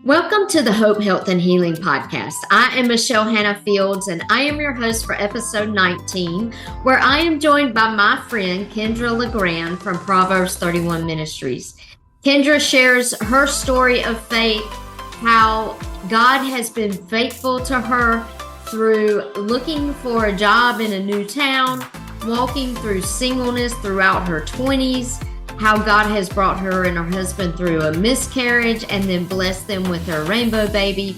Welcome to the Hope, Health, and Healing podcast. I am Michelle Hannah Fields, and I am your host for episode 19, where I am joined by my friend Kendra LeGrand from Proverbs 31 Ministries. Kendra shares her story of faith, how God has been faithful to her through looking for a job in a new town, walking through singleness throughout her 20s, how God has brought her and her husband through a miscarriage and then blessed them with their rainbow baby.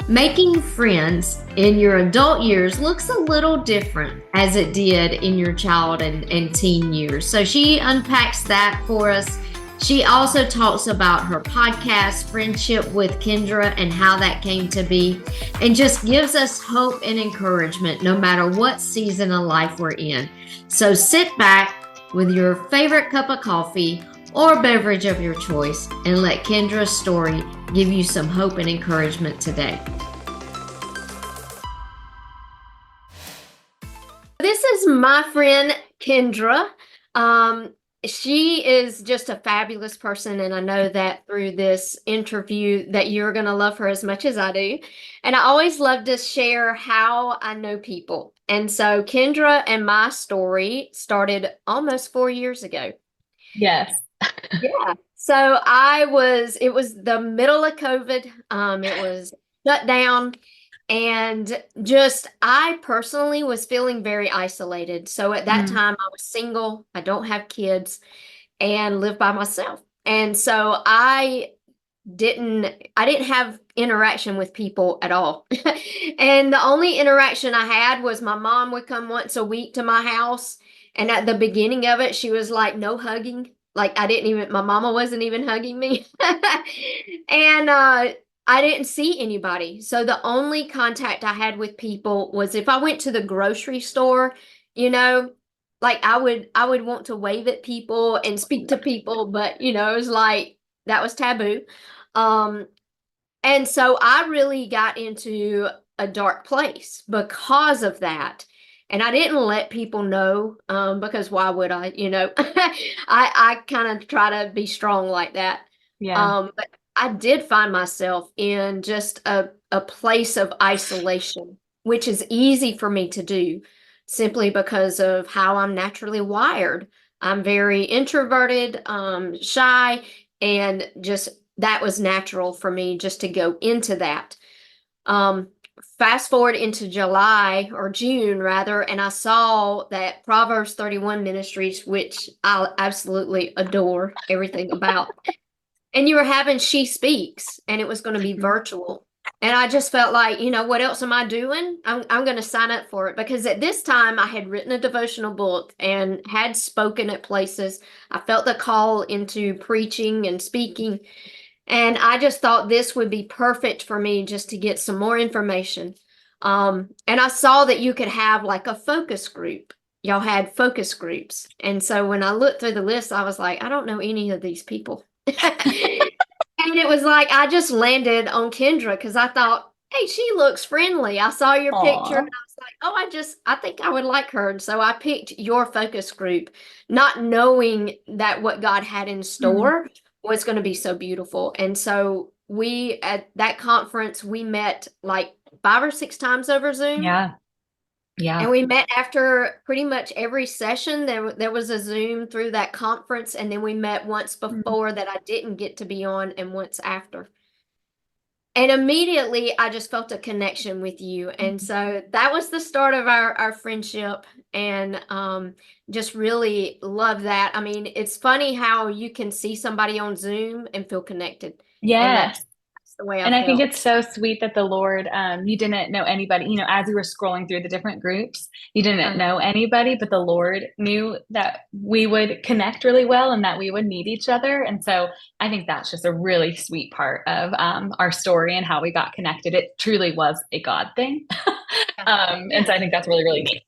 Making friends in your adult years looks a little different as it did in your child and teen years. So she unpacks that for us. She also talks about her podcast, FriendCHIP with Kendra, and how that came to be, and just gives us hope and encouragement no matter what season of life we're in. So sit back with your favorite cup of coffee or beverage of your choice and let Kendra's story give you some hope and encouragement today. This is my friend Kendra. She is just a fabulous person, and I know that through this interview that you're going to love her as much as I do. And I always love to share how I know people. And so Kendra and my story started almost 4 years ago. Yes. Yeah. So it was the middle of COVID. It was shut down. And just, I personally was feeling very isolated. So at that time, I was single, I don't have kids, and live by myself. And so I didn't have interaction with people at all. And the only interaction I had was my mom would come once a week to my house. And at the beginning of it, she was like, no hugging. Like my mama wasn't even hugging me. And I didn't see anybody. So the only contact I had with people was if I went to the grocery store, like I would want to wave at people and speak to people, but it was like that was taboo. And so I really got into a dark place because of that. And I didn't let people know, because why would I, I kind of try to be strong like that. Yeah. But I did find myself in just a place of isolation, which is easy for me to do simply because of how I'm naturally wired. I'm very introverted, shy, and just that was natural for me just to go into that. Fast forward into July or June rather, and I saw that Proverbs 31 Ministries, which I absolutely adore everything about. And you were having She Speaks, and it was going to be virtual. And I just felt like, what else am I doing? I'm going to sign up for it, because at this time I had written a devotional book and had spoken at places. I felt the call into preaching and speaking. And I just thought this would be perfect for me just to get some more information. And I saw that you could have like a focus group. Y'all had focus groups. And so when I looked through the list, I was like, I don't know any of these people. And it was like I just landed on Kendra because I thought, hey, she looks friendly. I saw your picture and I was like, oh, I think I would like her. And so I picked your focus group, not knowing that what God had in store was going to be so beautiful. And so we, at that conference, we met like 5 or 6 times over Zoom. Yeah. Yeah. And we met after pretty much every session. There was a Zoom through that conference, and then we met once before that I didn't get to be on, and once after. And immediately I just felt a connection with you. And so that was the start of our friendship, and just really love that. I mean, it's funny how you can see somebody on Zoom and feel connected. And Yes. that's the way And I think felt. it's so sweet that the Lord, you didn't know anybody, as you were scrolling through the different groups, you didn't know anybody, but the Lord knew that we would connect really well and that we would need each other. And so I think that's just a really sweet part of our story and how we got connected. It truly was a God thing. And so I think that's really, really neat.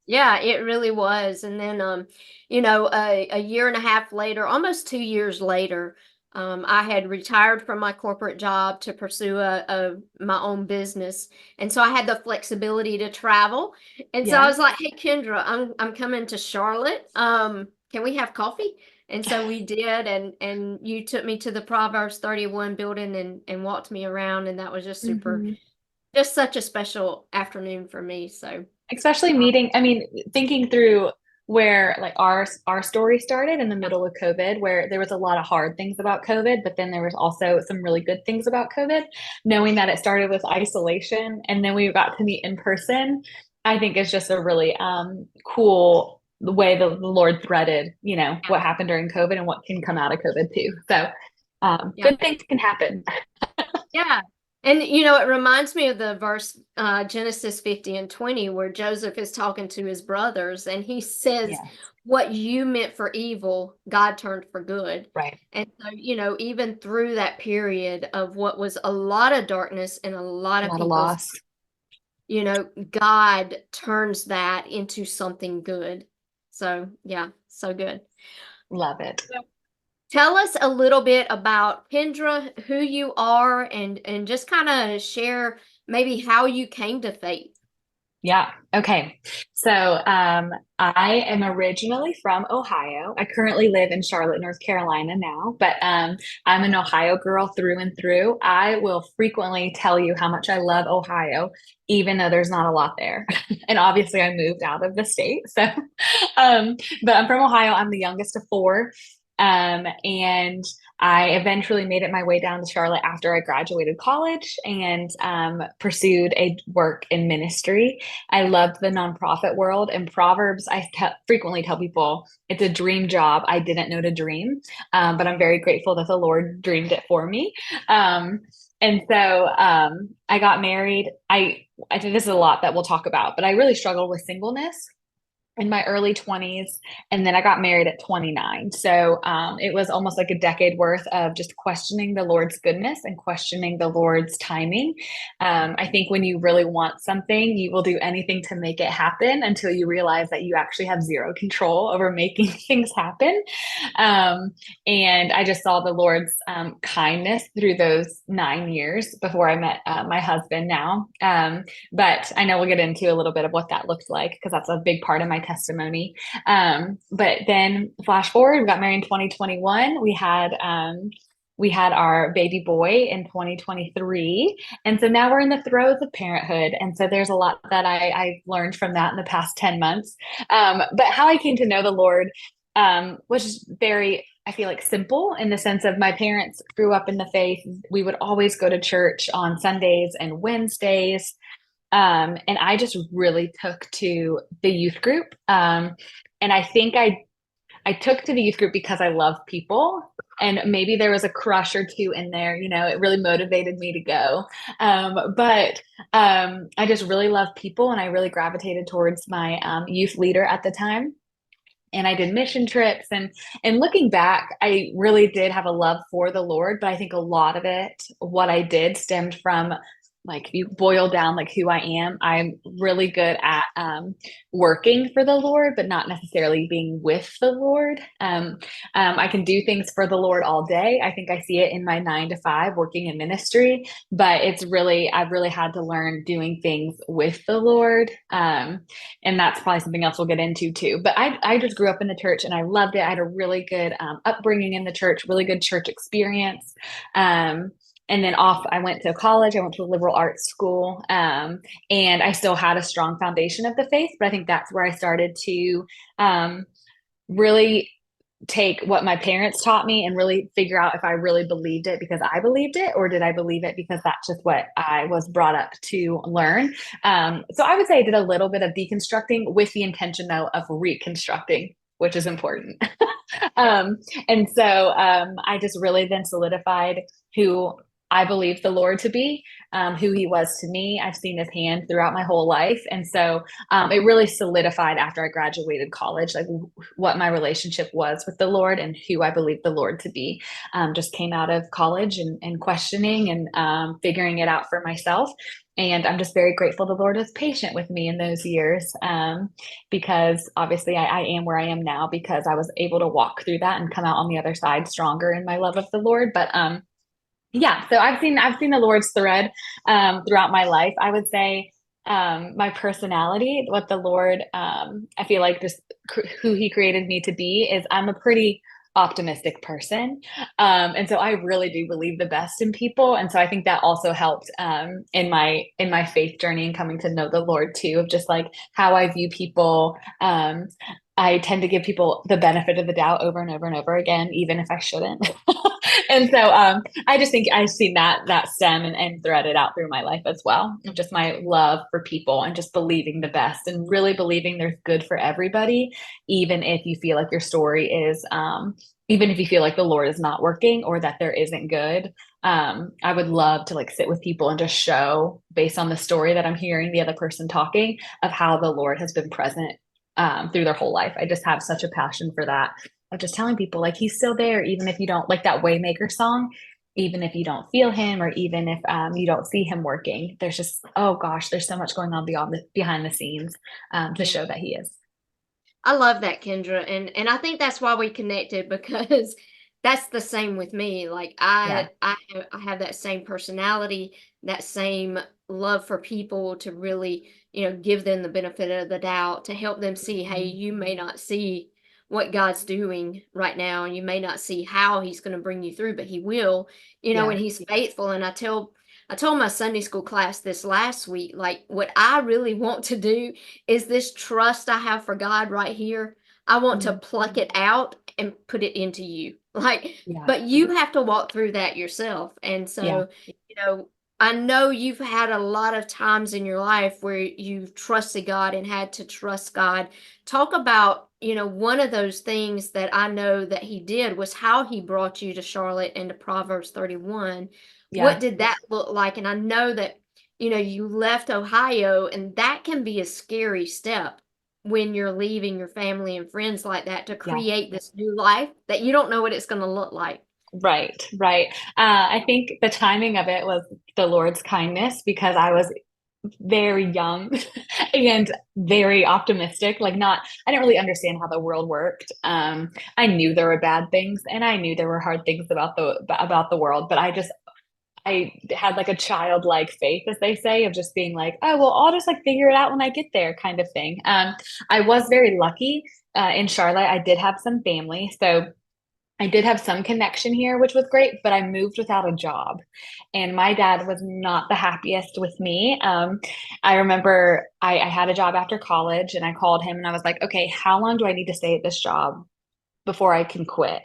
Yeah, it really was. And then, a year and a half later, almost 2 years later, I had retired from my corporate job to pursue my own business. And so I had the flexibility to travel. And so I Yeah. was like, hey, Kendra, I'm coming to Charlotte. Can we have coffee? And so we did, and you took me to the Proverbs 31 building and walked me around, and that was just super, Mhm. just such a special afternoon for me. So Especially meeting, I mean, thinking through where like our story started in the yeah, middle of COVID, where there was a lot of hard things about COVID, but then there was also some really good things about COVID. Knowing that it started with isolation and then we got to meet in person, I think is just a really cool way the Lord threaded, you know, yeah, what happened during COVID and what can come out of COVID too. So yeah. good things can happen. Yeah. And it reminds me of the verse Genesis 50 and 20, where Joseph is talking to his brothers and he says, Yes, what you meant for evil, God turned for good. right. And so, even through that period of what was a lot of darkness in a lot A of lot of people's, loss. God turns that into something good. So, yeah, so good. Love it. Tell us a little bit about Kendra, who you are, and just kind of share maybe how you came to faith. Yeah. Okay. So I am originally from Ohio. I currently live in Charlotte, North Carolina now, but I'm an Ohio girl through and through. I will frequently tell you how much I love Ohio, even though there's not a lot there. And obviously, I moved out of the state. So, but I'm from Ohio. I'm the youngest of four. And I eventually made it my way down to Charlotte after I graduated college and pursued a work in ministry. I loved the nonprofit world and Proverbs. Frequently tell people it's a dream job. I didn't know to dream, but I'm very grateful that the Lord dreamed it for me. And so I got married. I think this is a lot that we'll talk about, but I really struggled with singleness in my early 20s, and then I got married at 29. So it was almost like a decade worth of just questioning the Lord's goodness and questioning the Lord's timing. I think when you really want something, you will do anything to make it happen until you realize that you actually have zero control over making things happen. um, and I just saw the Lord's kindness through those 9 years before I met my husband now. But I know we'll get into a little bit of what that looked like because that's a big part of my testimony. But then flash forward, we got married in 2021. We had our baby boy in 2023. And so now we're in the throes of parenthood. And so there's a lot that I've learned from that in the past 10 months. But how I came to know the Lord was very, I feel like, simple in the sense of my parents grew up in the faith. We would always go to church on Sundays and Wednesdays. And I just really took to the youth group. And I think I took to the youth group because I love people. And maybe there was a crush or two in there, you know, it really motivated me to go. But I just really love people and I really gravitated towards my youth leader at the time. And I did mission trips and looking back, I really did have a love for the Lord, but I think a lot of it, what I did stemmed from like you boil down like who I am. I'm really good at working for the Lord, but not necessarily being with the Lord. I can do things for the Lord all day. I think I see it in my 9 to 5 working in ministry, but I've really had to learn doing things with the Lord. And that's probably something else we'll get into too. But I just grew up in the church and I loved it. I had a really good upbringing in the church, really good church experience. And then I went to college. I went to a liberal arts school, and I still had a strong foundation of the faith. But I think that's where I started to really take what my parents taught me and really figure out if I really believed it because I believed it, or did I believe it because that's just what I was brought up to learn. So I would say I did a little bit of deconstructing with the intention, though, of reconstructing, which is important. And so I just really then solidified who I believe the Lord to be, who he was to me. I've seen his hand throughout my whole life. And so it really solidified after I graduated college, like what my relationship was with the Lord and who I believe the Lord to be. Just came out of college and questioning and figuring it out for myself. And I'm just very grateful the Lord was patient with me in those years because obviously I am where I am now because I was able to walk through that and come out on the other side stronger in my love of the Lord. But yeah, so I've seen the Lord's thread throughout my life. I would say my personality, what the Lord I feel like just who he created me to be is I'm a pretty optimistic person. And so I really do believe the best in people. And so I think that also helped in my faith journey and coming to know the Lord too, of just like how I view people. I tend to give people the benefit of the doubt over and over and over again, even if I shouldn't. And so I just think I've seen that stem and threaded out through my life as well. Just my love for people and just believing the best and really believing there's good for everybody, even if you feel like your story is even if you feel like the Lord is not working or that there isn't good. I would love to like sit with people and just show based on the story that I'm hearing the other person talking of how the Lord has been present through their whole life. I just have such a passion for that, of just telling people like he's still there, even if you don't, like that Waymaker song, even if you don't feel him or even if you don't see him working. There's just, oh gosh, there's so much going on behind the scenes to Yeah. show that he is. I love that, Kendra, and I think that's why we connected because that's the same with me. Like Yeah. I have that same personality, that same love for people to really, give them the benefit of the doubt, to help them see, hey, Mhm. you may not see what God's doing right now, and you may not see how he's going to bring you through, but he will, and Yeah. he's faithful. And I told my Sunday school class this last week, like what I really want to do is this trust I have for God right here. I want to Mhm. pluck it out and put it into you. Like, Yeah. but you have to walk through that yourself. And Yeah. so, you know, I know you've had a lot of times in your life where you've trusted God and had to trust God. Talk about, one of those things that I know that He did was how He brought you to Charlotte and to Proverbs 31. What Yeah. did that look like? And I know that you left Ohio, and that can be a scary step when you're leaving your family and friends like that to Yeah. create this new life that you don't know what it's going to look like. Right. Right. I think the timing of it was the Lord's kindness because I was very young and very optimistic. Like not, I didn't really understand how the world worked. I knew there were bad things and I knew there were hard things about the world, but I had like a childlike faith, as they say, of just being like, oh, well, I'll just like figure it out when I get there kind of thing. I was very lucky in Charlotte. I did have some family. So I did have some connection here, which was great, but I moved without a job. And my dad was not the happiest with me. I remember I had a job after college and I called him and I was like, okay, how long do I need to stay at this job before I can quit?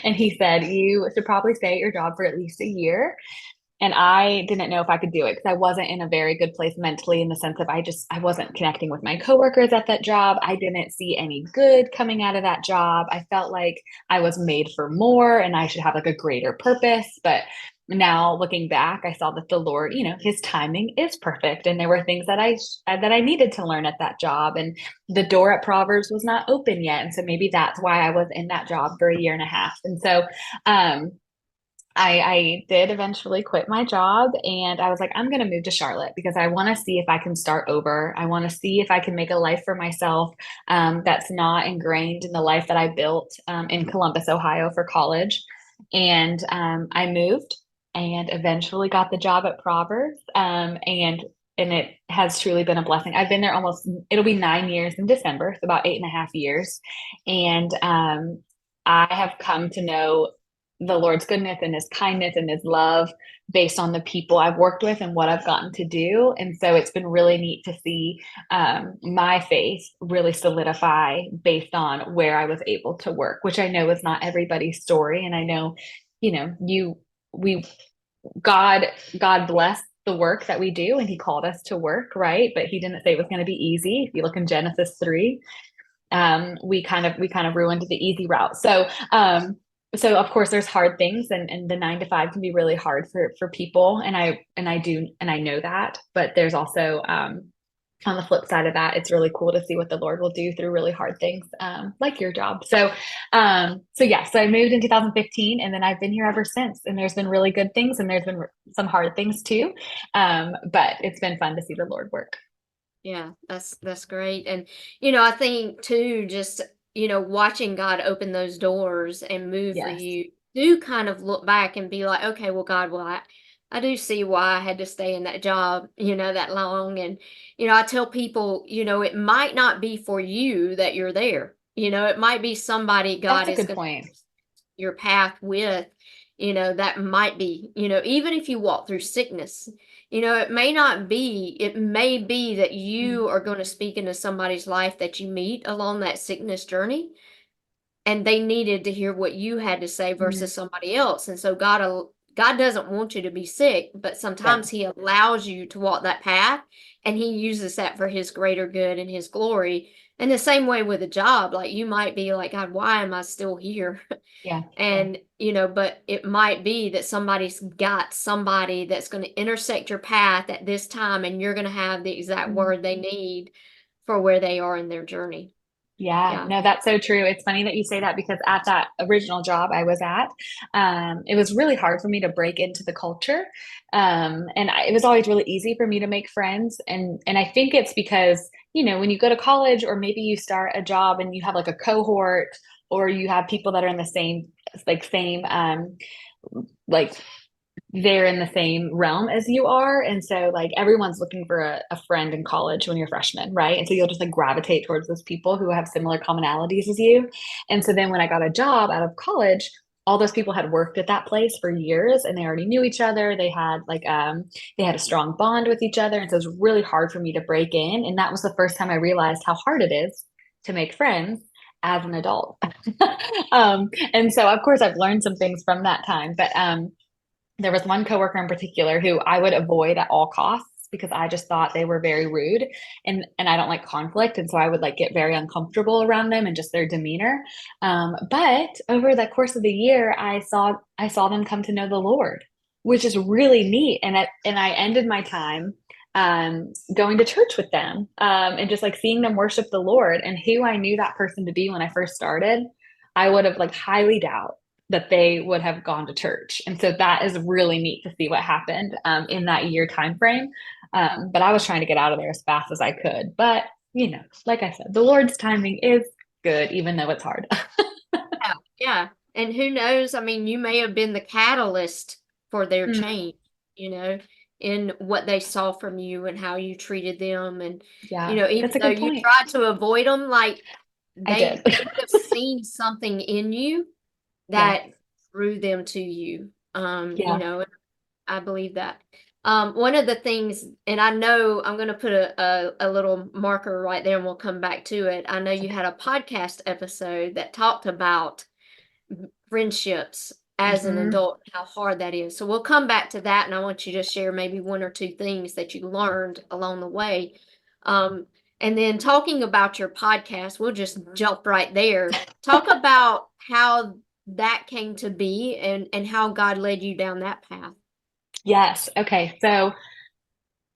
And he said, you should probably stay at your job for at least a year. And I didn't know if I could do it because I wasn't in a very good place mentally in the sense of I wasn't connecting with my coworkers at that job. I didn't see any good coming out of that job. I felt like I was made for more and I should have like a greater purpose. But now looking back, I saw that the Lord, his timing is perfect. And there were things that I needed to learn at that job. And the door at Proverbs was not open yet. And so maybe that's why I was in that job for a year and a half. And so um I did eventually quit my job and I was like, I'm going to move to Charlotte because I want to see if I can start over. I want to see if I can make a life for myself that's not ingrained in the life that I built in Columbus, Ohio for college. And I moved and eventually got the job at Proverbs. And it has truly been a blessing. I've been there it'll be 9 years in December, so about 8.5 years. And I have come to know the Lord's goodness and his kindness and his love based on the people I've worked with and what I've gotten to do. And so it's been really neat to see my faith really solidify based on where I was able to work, which I know is not everybody's story. And I know, we, God, God bless the work that we do and he called us to work, right? But he didn't say it was going to be easy. If you look in Genesis 3, we kind of ruined the easy route. So of course there's hard things and the 9 to 5 can be really hard for people. And I know that, but there's also, on the flip side of that, it's really cool to see what the Lord will do through really hard things, like your job. So I moved in 2015 and then I've been here ever since. And there's been really good things and there's been some hard things too. But it's been fun to see the Lord work. Yeah, that's great. And I think too, just watching God open those doors and move for Yes. you, do kind of look back and be like, okay, well, God, well, I do see why I had to stay in that job, that long. And I tell people, it might not be for you that you're there. It might be somebody That's God a is good going to point. your path with, that might be, even if you walk through sickness, it may be that Mm, you are going to speak into somebody's life that you meet along that sickness journey, and they needed to hear what you had to say mm, versus somebody else. And so God doesn't want you to be sick, but right. sometimes he allows you to walk that path, and he uses that for his greater good and his glory. And the same way with a job, like you might be like, God, why am I still here? Yeah. And, but it might be that somebody's got somebody that's going to intersect your path at this time, and you're going to have the exact Mm. word they need for where they are in their journey. Yeah, Yeah. no, that's so true. It's funny that you say that because at that original job I was at, it was really hard for me to break into the culture. It was always really easy for me to make friends. And I think it's because, when you go to college or maybe you start a job and you have like a cohort or you have people that are in the like they're in the same realm as you are. And so like everyone's looking for a friend in college when you're freshmen, right? And so you'll just like gravitate towards those people who have similar commonalities as you. And so then when I got a job out of college, all those people had worked at that place for years and they already knew each other. They had a strong bond with each other. And so it was really hard for me to break in. And that was the first time I realized how hard it is to make friends as an adult. And so of course I've learned some things from that time. But there was one coworker in particular who I would avoid at all costs because I just thought they were very rude and I don't like conflict. And so I would like get very uncomfortable around them and just their demeanor. But over the course of the year, I saw them come to know the Lord, which is really neat. And I ended my time going to church with them and just like seeing them worship the Lord. And who I knew that person to be when I first started, I would have like highly doubt that they would have gone to church. And so that is really neat to see what happened in that year time frame. But I was trying to get out of there as fast as I could. But, like I said, the Lord's timing is good, even though it's hard. Yeah. Yeah. And who knows? I mean, you may have been the catalyst for their Mm, change, you know, in what they saw from you and how you treated them. And, yeah, even that's a though good you point. tried to avoid them, like I did. they would have seen something in you Yeah. that drew them to you. Yeah. I believe that. One of the things, and I know I'm going to put a little marker right there and we'll come back to it. I know you Okay. had a podcast episode that talked about friendships as an Hmm. adult, how hard that is. So we'll come back to that, and I want you to share maybe one or two things that you learned along the way. Um, and then talking about your podcast, we'll just jump right there. Talk about how that came to be and how God led you down that path. Yes. Okay. So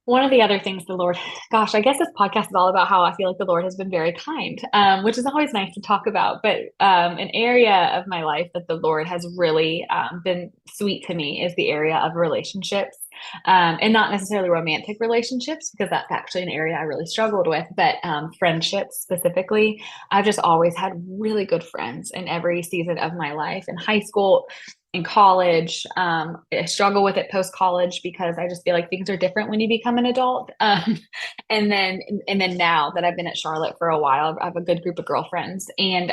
one of the other things the Lord, gosh, I guess this podcast is all about how I feel like the Lord has been very kind, which is always nice to talk about. But an area of my life that the Lord has really been sweet to me is the area of relationships. And not necessarily romantic relationships, because that's actually an area I really struggled with, but friendships specifically. I've just always had really good friends in every season of my life. In high school, in college. I struggle with it post college because I just feel like things are different when you become an adult. And then now that I've been at Charlotte for a while, I have a good group of girlfriends, and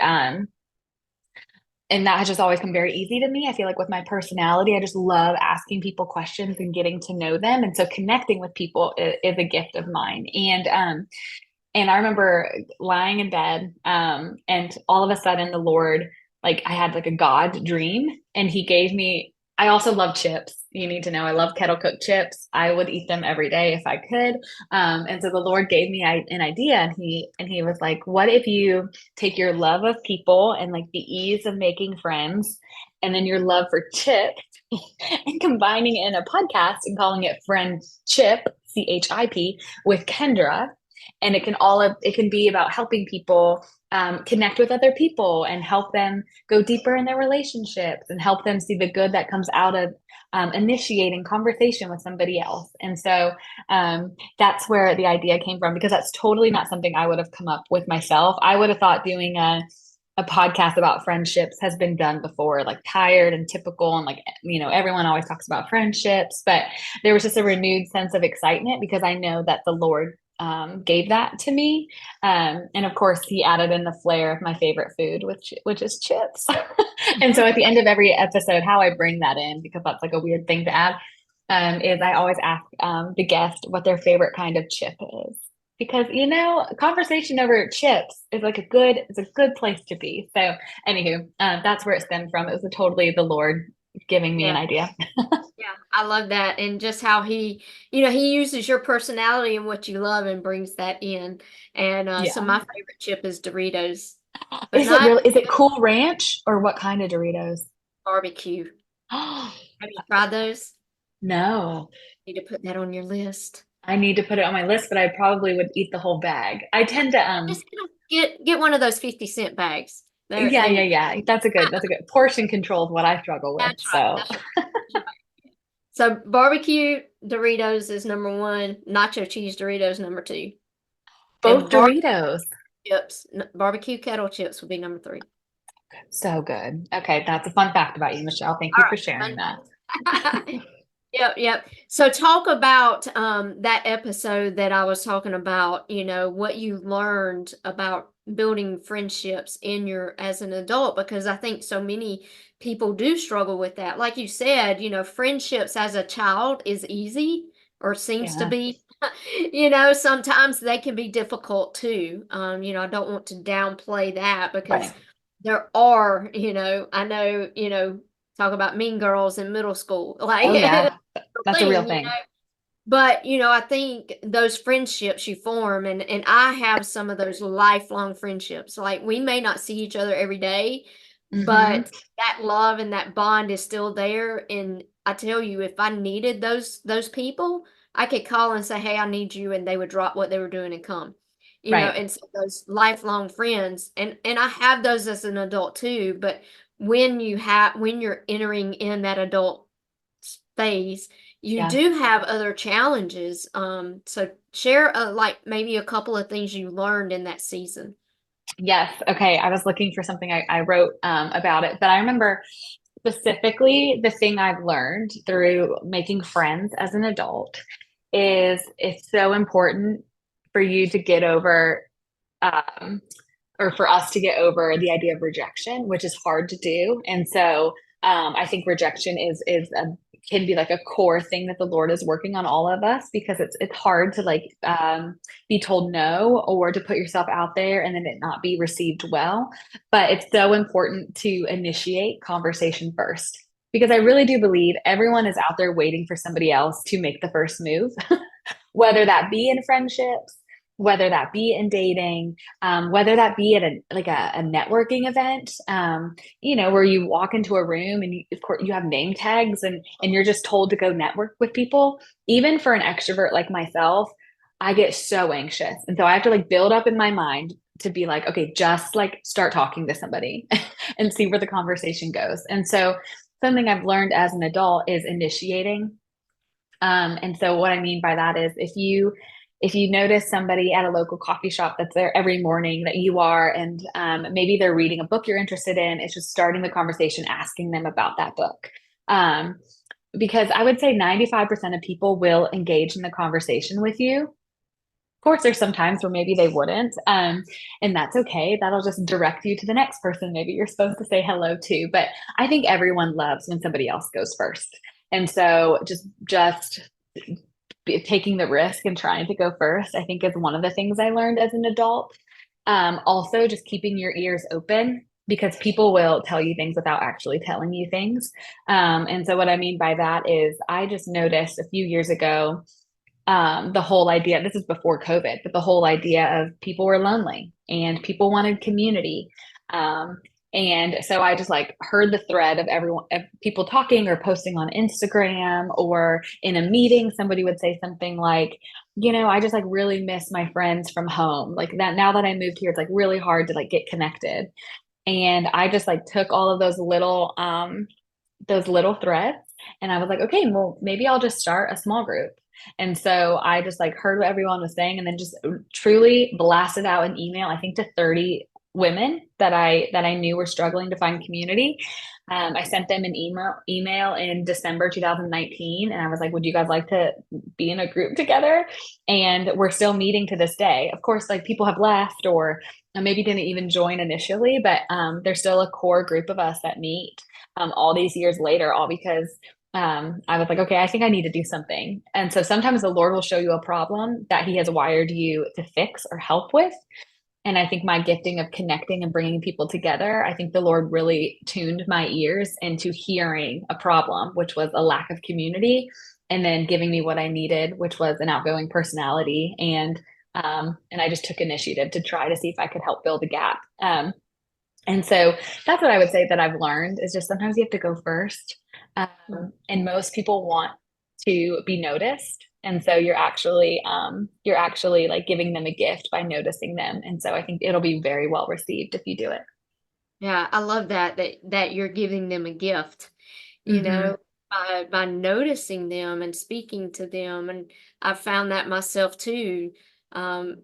that has just always come very easy to me. I feel like with my personality, I just love asking people questions and getting to know them, and so connecting with people is a gift of mine. And I remember lying in bed, and all of a sudden the Lord, like I had like a God dream, and He gave me. I also love chips. You need to know I love kettle cooked chips. I would eat them every day if I could. And so the Lord gave me an idea, and He was like, "What if you take your love of people and like the ease of making friends, and then your love for chips, and combining it in a podcast and calling it FriendCHIP, CHIP, with Kendra." And it can be about helping people connect with other people and help them go deeper in their relationships and help them see the good that comes out of initiating conversation with somebody else. And so that's where the idea came from, because that's totally not something I would have come up with myself. I would have thought doing a podcast about friendships has been done before, like tired and typical, and like everyone always talks about friendships, but there was just a renewed sense of excitement because I know that the Lord gave that to me. And of course, he added in the flair of my favorite food, which is chips. And so at the end of every episode, how I bring that in, because that's like a weird thing to add, is I always ask the guest what their favorite kind of chip is. Because conversation over chips is like it's a good place to be. So anywho, that's where it stemmed from. It was totally the Lord giving me an Yeah. idea. Yeah, I love that. And just how he uses your personality and what you love and brings that in. And so Yeah. my favorite chip is Doritos, but Is it not really, is it Cool Ranch or what kind of Doritos? barbecue. Have you tried those? No, Need to put that on your list. I need to put it on my list, but I probably would eat the whole bag. I tend to, Just get one of those 50-cent bags. yeah, yeah, They yeah. That's a good portion control is what I struggle with. That's right. So, That's right. So barbecue Doritos is number one, nacho cheese Doritos number two, both and Doritos. barbecue kettle chips would be number three. So good. Okay, that's a fun fact about you, Michelle. Thank you All for right, sharing fun that. fact. Yep, yep. So talk about that episode that I was talking about, what you learned about building friendships as an adult, because I think so many people do struggle with that. Like you said, friendships as a child is easy or seems to Yeah. be. Sometimes they can be difficult too. I don't want to downplay that because Right. there are, I know, talk about mean girls in middle school, Oh like yeah. That's a real thing, thing. but I think those friendships you form, and I have some of those lifelong friendships. Like we may not see each other every day, Hmm. but that love and that bond is still there. And I tell you, if I needed those people, I could call and say, "Hey, I need you," and they would drop what they were doing and come. Right. And so those lifelong friends, and I have those as an adult too. But when you're entering in that adult phase, you Yeah. do have other challenges. So share like maybe a couple of things you learned in that season. Yes. Okay. I was looking for something I wrote about it, but I remember specifically the thing I've learned through making friends as an adult is it's so important for you to get over, um, or for us to get over the idea of rejection, which is hard to do. And so I think rejection can be like a core thing that the Lord is working on all of us, because it's hard to be told no, or to put yourself out there and then it not be received well. But it's so important to initiate conversation first, because I really do believe everyone is out there waiting for somebody else to make the first move, whether that be in friendships, whether that be in dating, whether that be at a networking event, where you walk into a room and of course you have name tags and you're just told to go network with people. Even for an extrovert like myself, I get so anxious. And so I have to build up in my mind to be like, okay, just start talking to somebody and see where the conversation goes. And so something I've learned as an adult is initiating. And so what I mean by that is if you notice somebody at a local coffee shop that's there every morning that you are, and maybe they're reading a book you're interested in, it's just starting the conversation, asking them about that book. Because I would say 95% of people will engage in the conversation with you. Of course, there's some times where maybe they wouldn't, and that's okay. That'll just direct you to the next person maybe you're supposed to say hello to. But I think everyone loves when somebody else goes first. And so just taking the risk and trying to go first, I think is one of the things I learned as an adult. Also, just keeping your ears open, because people will tell you things without actually telling you things. And so what I mean by that is I just noticed a few years ago, the whole idea, this is before COVID, but the whole idea of people were lonely and people wanted community. And so I just heard the thread of people talking or posting on Instagram, or in a meeting, somebody would say something like, I just really miss my friends from home. Like that, now that I moved here, it's really hard to get connected. And I just took all of those little threads, and I was like, okay, well, maybe I'll just start a small group. And so I just heard what everyone was saying, and then just truly blasted out an email, I think to 30 women that I knew were struggling to find community. I sent them an email in December 2019, and I was like, "Would you guys like to be in a group together?" And we're still meeting to this day. Of course, like people have left or maybe didn't even join initially, but there's still a core group of us that meet all these years later, all because I was like, okay, I think I need to do something. And so sometimes the Lord will show you a problem that He has wired you to fix or help with. And I think my gifting of connecting and bringing people together, I think the Lord really tuned my ears into hearing a problem, which was a lack of community, and then giving me what I needed, which was an outgoing personality. And I just took initiative to try to see if I could help build a gap. And so that's what I would say that I've learned is just sometimes you have to go first. And most people want to be noticed. And so you're actually like giving them a gift by noticing them. And so I think it'll be very well received if you do it. Yeah, I love that you're giving them a gift, you Hmm. know, by noticing them and speaking to them. And I found that myself too. I'm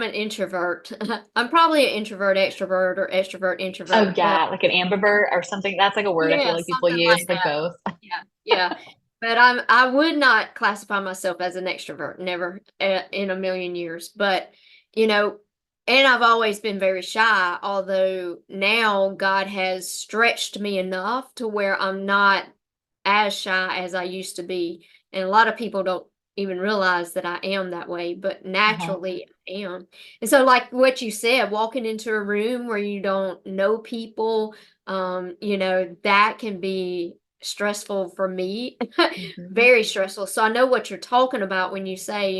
an introvert. I'm probably an introvert extrovert or extrovert Oh introvert, but yeah, like an ambivert or something. That's like a word I feel yeah, like people something use, like like that. both. Yeah, yeah. But I would not classify myself as an extrovert, never in a million years. But, you know, and I've always been very shy, although now God has stretched me enough to where I'm not as shy as I used to be. And a lot of people don't even realize that I am that way, but Uh-huh. naturally I am. And so like what you said, walking into a room where you don't know people, that can be stressful for me, Hmm. very stressful. So I know what you're talking about when you say,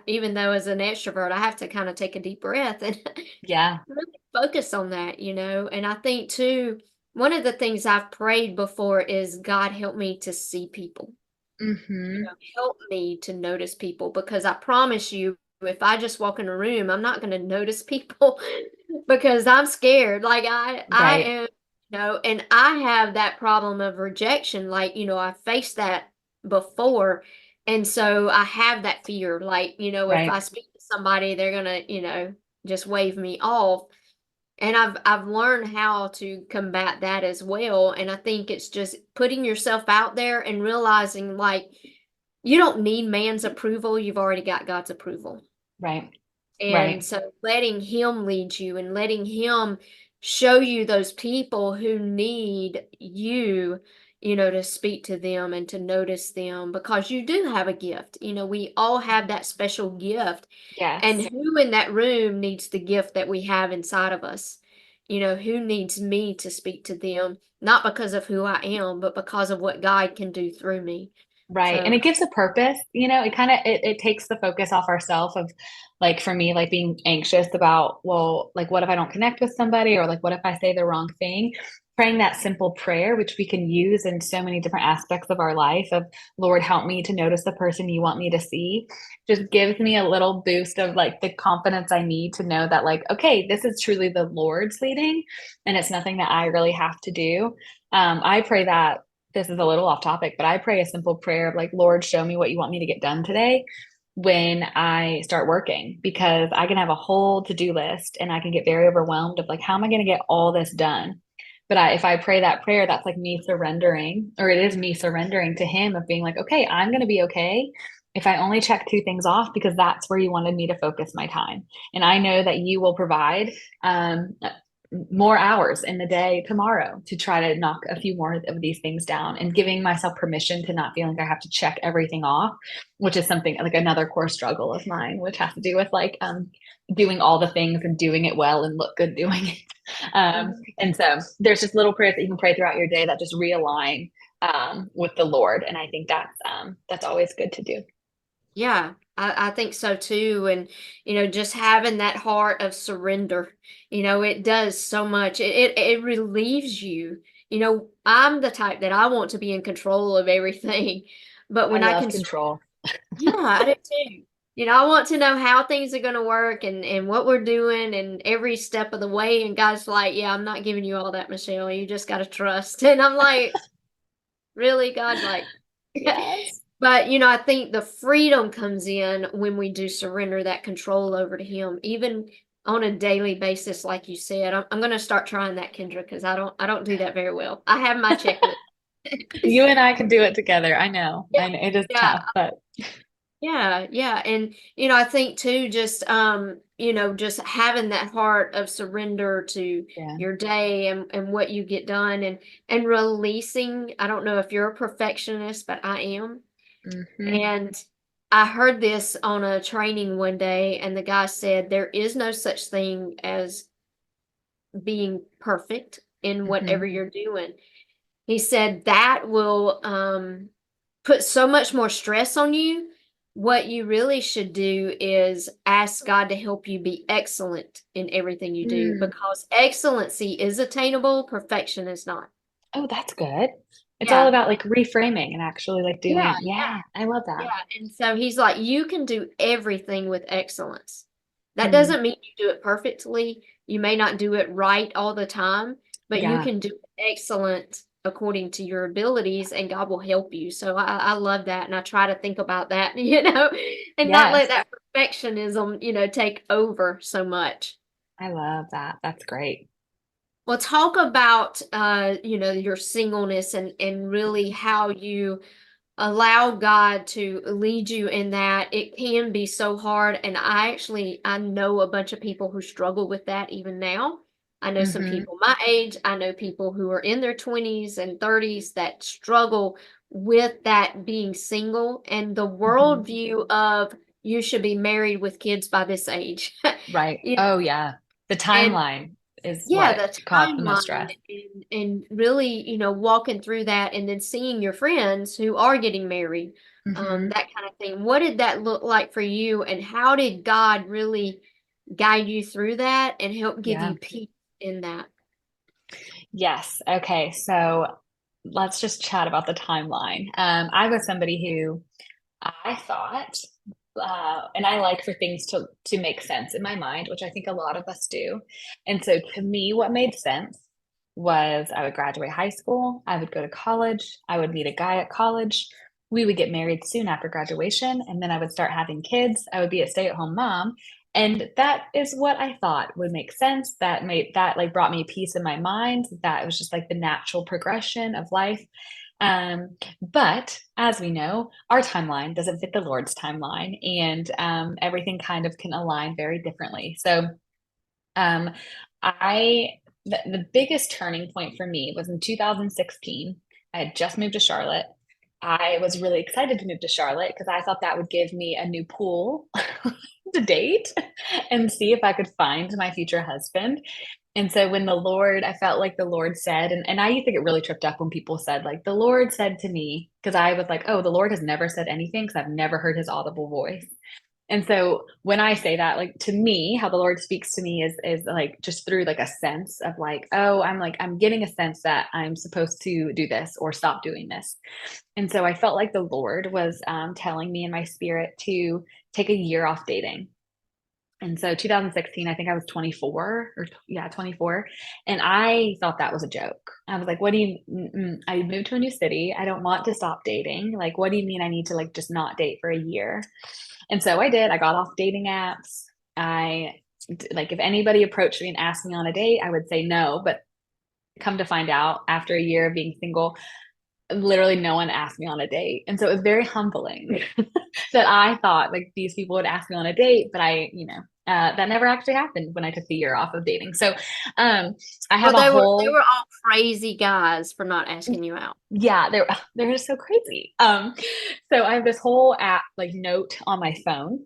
even though as an extrovert, I have to kind of take a deep breath and Yeah. really focus on that, and I think too, one of the things I've prayed before is God help me to see people. Hmm. Help me to notice people because I promise you, if I just walk in a room, I'm not going to notice people because I'm scared. Like I Right. am, and I have that problem of rejection. Like, I faced that before. And so I have that fear. Like, if I Right. speak to somebody, they're going to, just wave me off. And I've learned how to combat that as well. And I think it's just putting yourself out there and realizing like you don't need man's approval, you've already got God's approval. Right. And Right. so letting him lead you and letting him show you those people who need you, to speak to them and to notice them because you do have a gift. We all have that special gift. And Yes. who in that room needs the gift that we have inside of us? Who needs me to speak to them? Not because of who I am, but because of what God can do through me. Right. And So, it gives a purpose, it kind of it takes the focus off ourselves of like for me, like being anxious about, well, like what if I don't connect with somebody or like what if I say the wrong thing? Praying that simple prayer, which we can use in so many different aspects of our life of Lord, help me to notice the person you want me to see, just gives me a little boost of like the confidence I need to know that like, okay, this is truly the Lord's leading and it's nothing that I really have to do. I pray that this is a little off topic, but I pray a simple prayer of like, Lord, show me what you want me to get done today when I start working, because I can have a whole to-do list and I can get very overwhelmed of like, how am I going to get all this done? But if I pray that prayer, that's like me surrendering, or it is me surrendering to Him of being like, okay, I'm going to be okay if I only check two things off because that's where you wanted me to focus my time. And I know that you will provide more hours in the day tomorrow to try to knock a few more of these things down and giving myself permission to not feel like I have to check everything off, which is something like another core struggle of mine, which has to do with like doing all the things and doing it well and look good doing it. mhm. And so there's just little prayers that you can pray throughout your day that just realign with the Lord. And I think that's always good to do. Yeah, I think so too. And, just having that heart of surrender, it does so much. It relieves you. I'm the type that I want to be in control of everything. But I when I love can, control. yeah, I do too. I want to know how things are going to work and what we're doing and every step of the way. And God's like, yeah, I'm not giving you all that, Michelle. You just got to trust. And I'm like, really, God? Like, Yes. but, I think the freedom comes in when we do surrender that control over to Him. Even on a daily basis, like you said. I'm going to start trying that, Kendra, because I don't do that very well. I have my checklist. You and I can do it together. I know. Yeah, I know it is yeah, tough, but yeah, yeah. And I think too, just just having that heart of surrender to yeah. your day and what you get done and releasing. I don't know if you're a perfectionist, but I am. Hmm. And I heard this on a training one day, and the guy said there is no such thing as being perfect in whatever Hmm. you're doing. He said that will put so much more stress on you. What you really should do is ask God to help you be excellent in everything you do, Mm. because excellency is attainable, perfection is not. Oh, that's good. It's all Yeah. about like reframing and actually like Yeah. doing, yeah, I love that. Yeah, and so he's like, you can do everything with excellence. That Hmm. doesn't mean you do it perfectly. You may not do it right all the time, but you Yeah. can do excellent according to your abilities, and God will help you. So I love that, and I try to think about that, and not let Yes. that perfectionism, take over so much. I love that. That's great. Well, talk about your singleness and really how you allow God to lead you in that. It can be so hard. And I know a bunch of people who struggle with that even now. I know some Hmm. people my age. I know people who are in their 20s and 30s that struggle with that being single and the Hmm. worldview of you should be married with kids by this age. Right. You Oh, yeah. The and timeline is yeah, what the caused the most timeline stress. and really, walking through that and then seeing your friends who are getting married, Hmm. that kind of thing. What did that look like for you, and how did God really guide you through that and help give Yeah. you peace in that? Yes. Okay. So let's just chat about the timeline. I was somebody who I thought, and I like for things to make sense in my mind, which I think a lot of us do. And so to me, what made sense was I would graduate high school, I would go to college, I would meet a guy at college, we would get married soon after graduation, and then I would start having kids. I would be a stay-at-home mom. And that is what I thought would make sense. That made that like brought me peace in my mind. That it was just like the natural progression of life. But as we know, our timeline doesn't fit the Lord's timeline, and everything kind of can align very differently. So, um, I the biggest turning point for me was in 2016. I had just moved to Charlotte. I was really excited to move to Charlotte because I thought that would give me a new pool to date and see if I could find my future husband. And so when the Lord, I felt like the Lord said, and I used to get really tripped up when people said, like, the Lord said to me, because I was like, oh, the Lord has never said anything because I've never heard his audible voice. And so when I say that, like to me, how the Lord speaks to me is like just through like a sense of like, oh, I'm getting a sense that I'm supposed to do this or stop doing this. And so I felt like the Lord was telling me in my spirit to take a year off dating. And so 2016, I think I was 24 or yeah, 24. And I thought that was a joke. I was like, what do you, I moved to a new city. I don't want to stop dating. Like, what do you mean I need to like just not date for a year? And so I did. I got off dating apps. I like, if anybody approached me and asked me on a date, I would say no. But come to find out after a year of being single, literally no one asked me on a date. And so it was very humbling that I thought like these people would ask me on a date, but that never actually happened when I took the year off of dating. So I have Well, a they whole, were all crazy guys for not asking you out. yeah, they're just so crazy. So I have this whole app like note on my phone,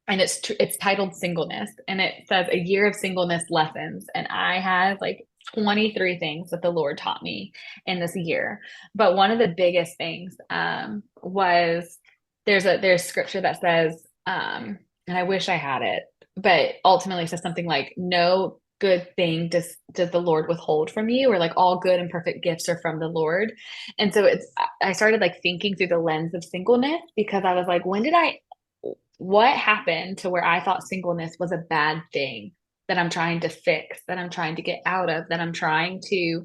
and it's titled singleness, and it says a year of singleness lessons, and I have like 23 things that the Lord taught me in this year. But one of the biggest things was there's scripture that says and I wish I had it, but ultimately says something like no good thing does the Lord withhold from you, or like all good and perfect gifts are from the Lord. And so I started like thinking through the lens of singleness, because I was like, what happened to where I thought singleness was a bad thing that I'm trying to fix, that I'm trying to get out of, that I'm trying to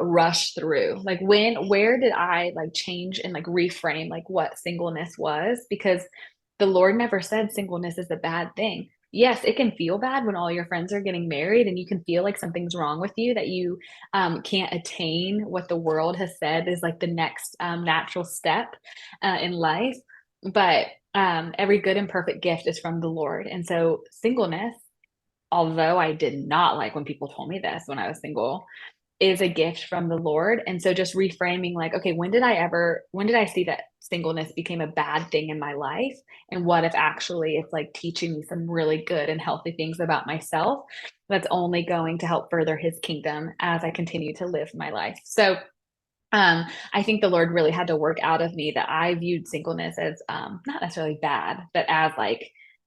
rush through? Like where did I like change and like reframe like what singleness was? Because the Lord never said singleness is a bad thing. yes, it can feel bad when all your friends are getting married and you can feel like something's wrong with you, that you can't attain what the world has said is like the next natural step in life. But every good and perfect gift is from the Lord. And so singleness, although I did not like when people told me this when I was single, is a gift from the Lord. And so just reframing like, okay, when did I see that singleness became a bad thing in my life? And what if actually it's like teaching me some really good and healthy things about myself that's only going to help further his kingdom as I continue to live my life. So I think the Lord really had to work out of me that I viewed singleness as not necessarily bad, but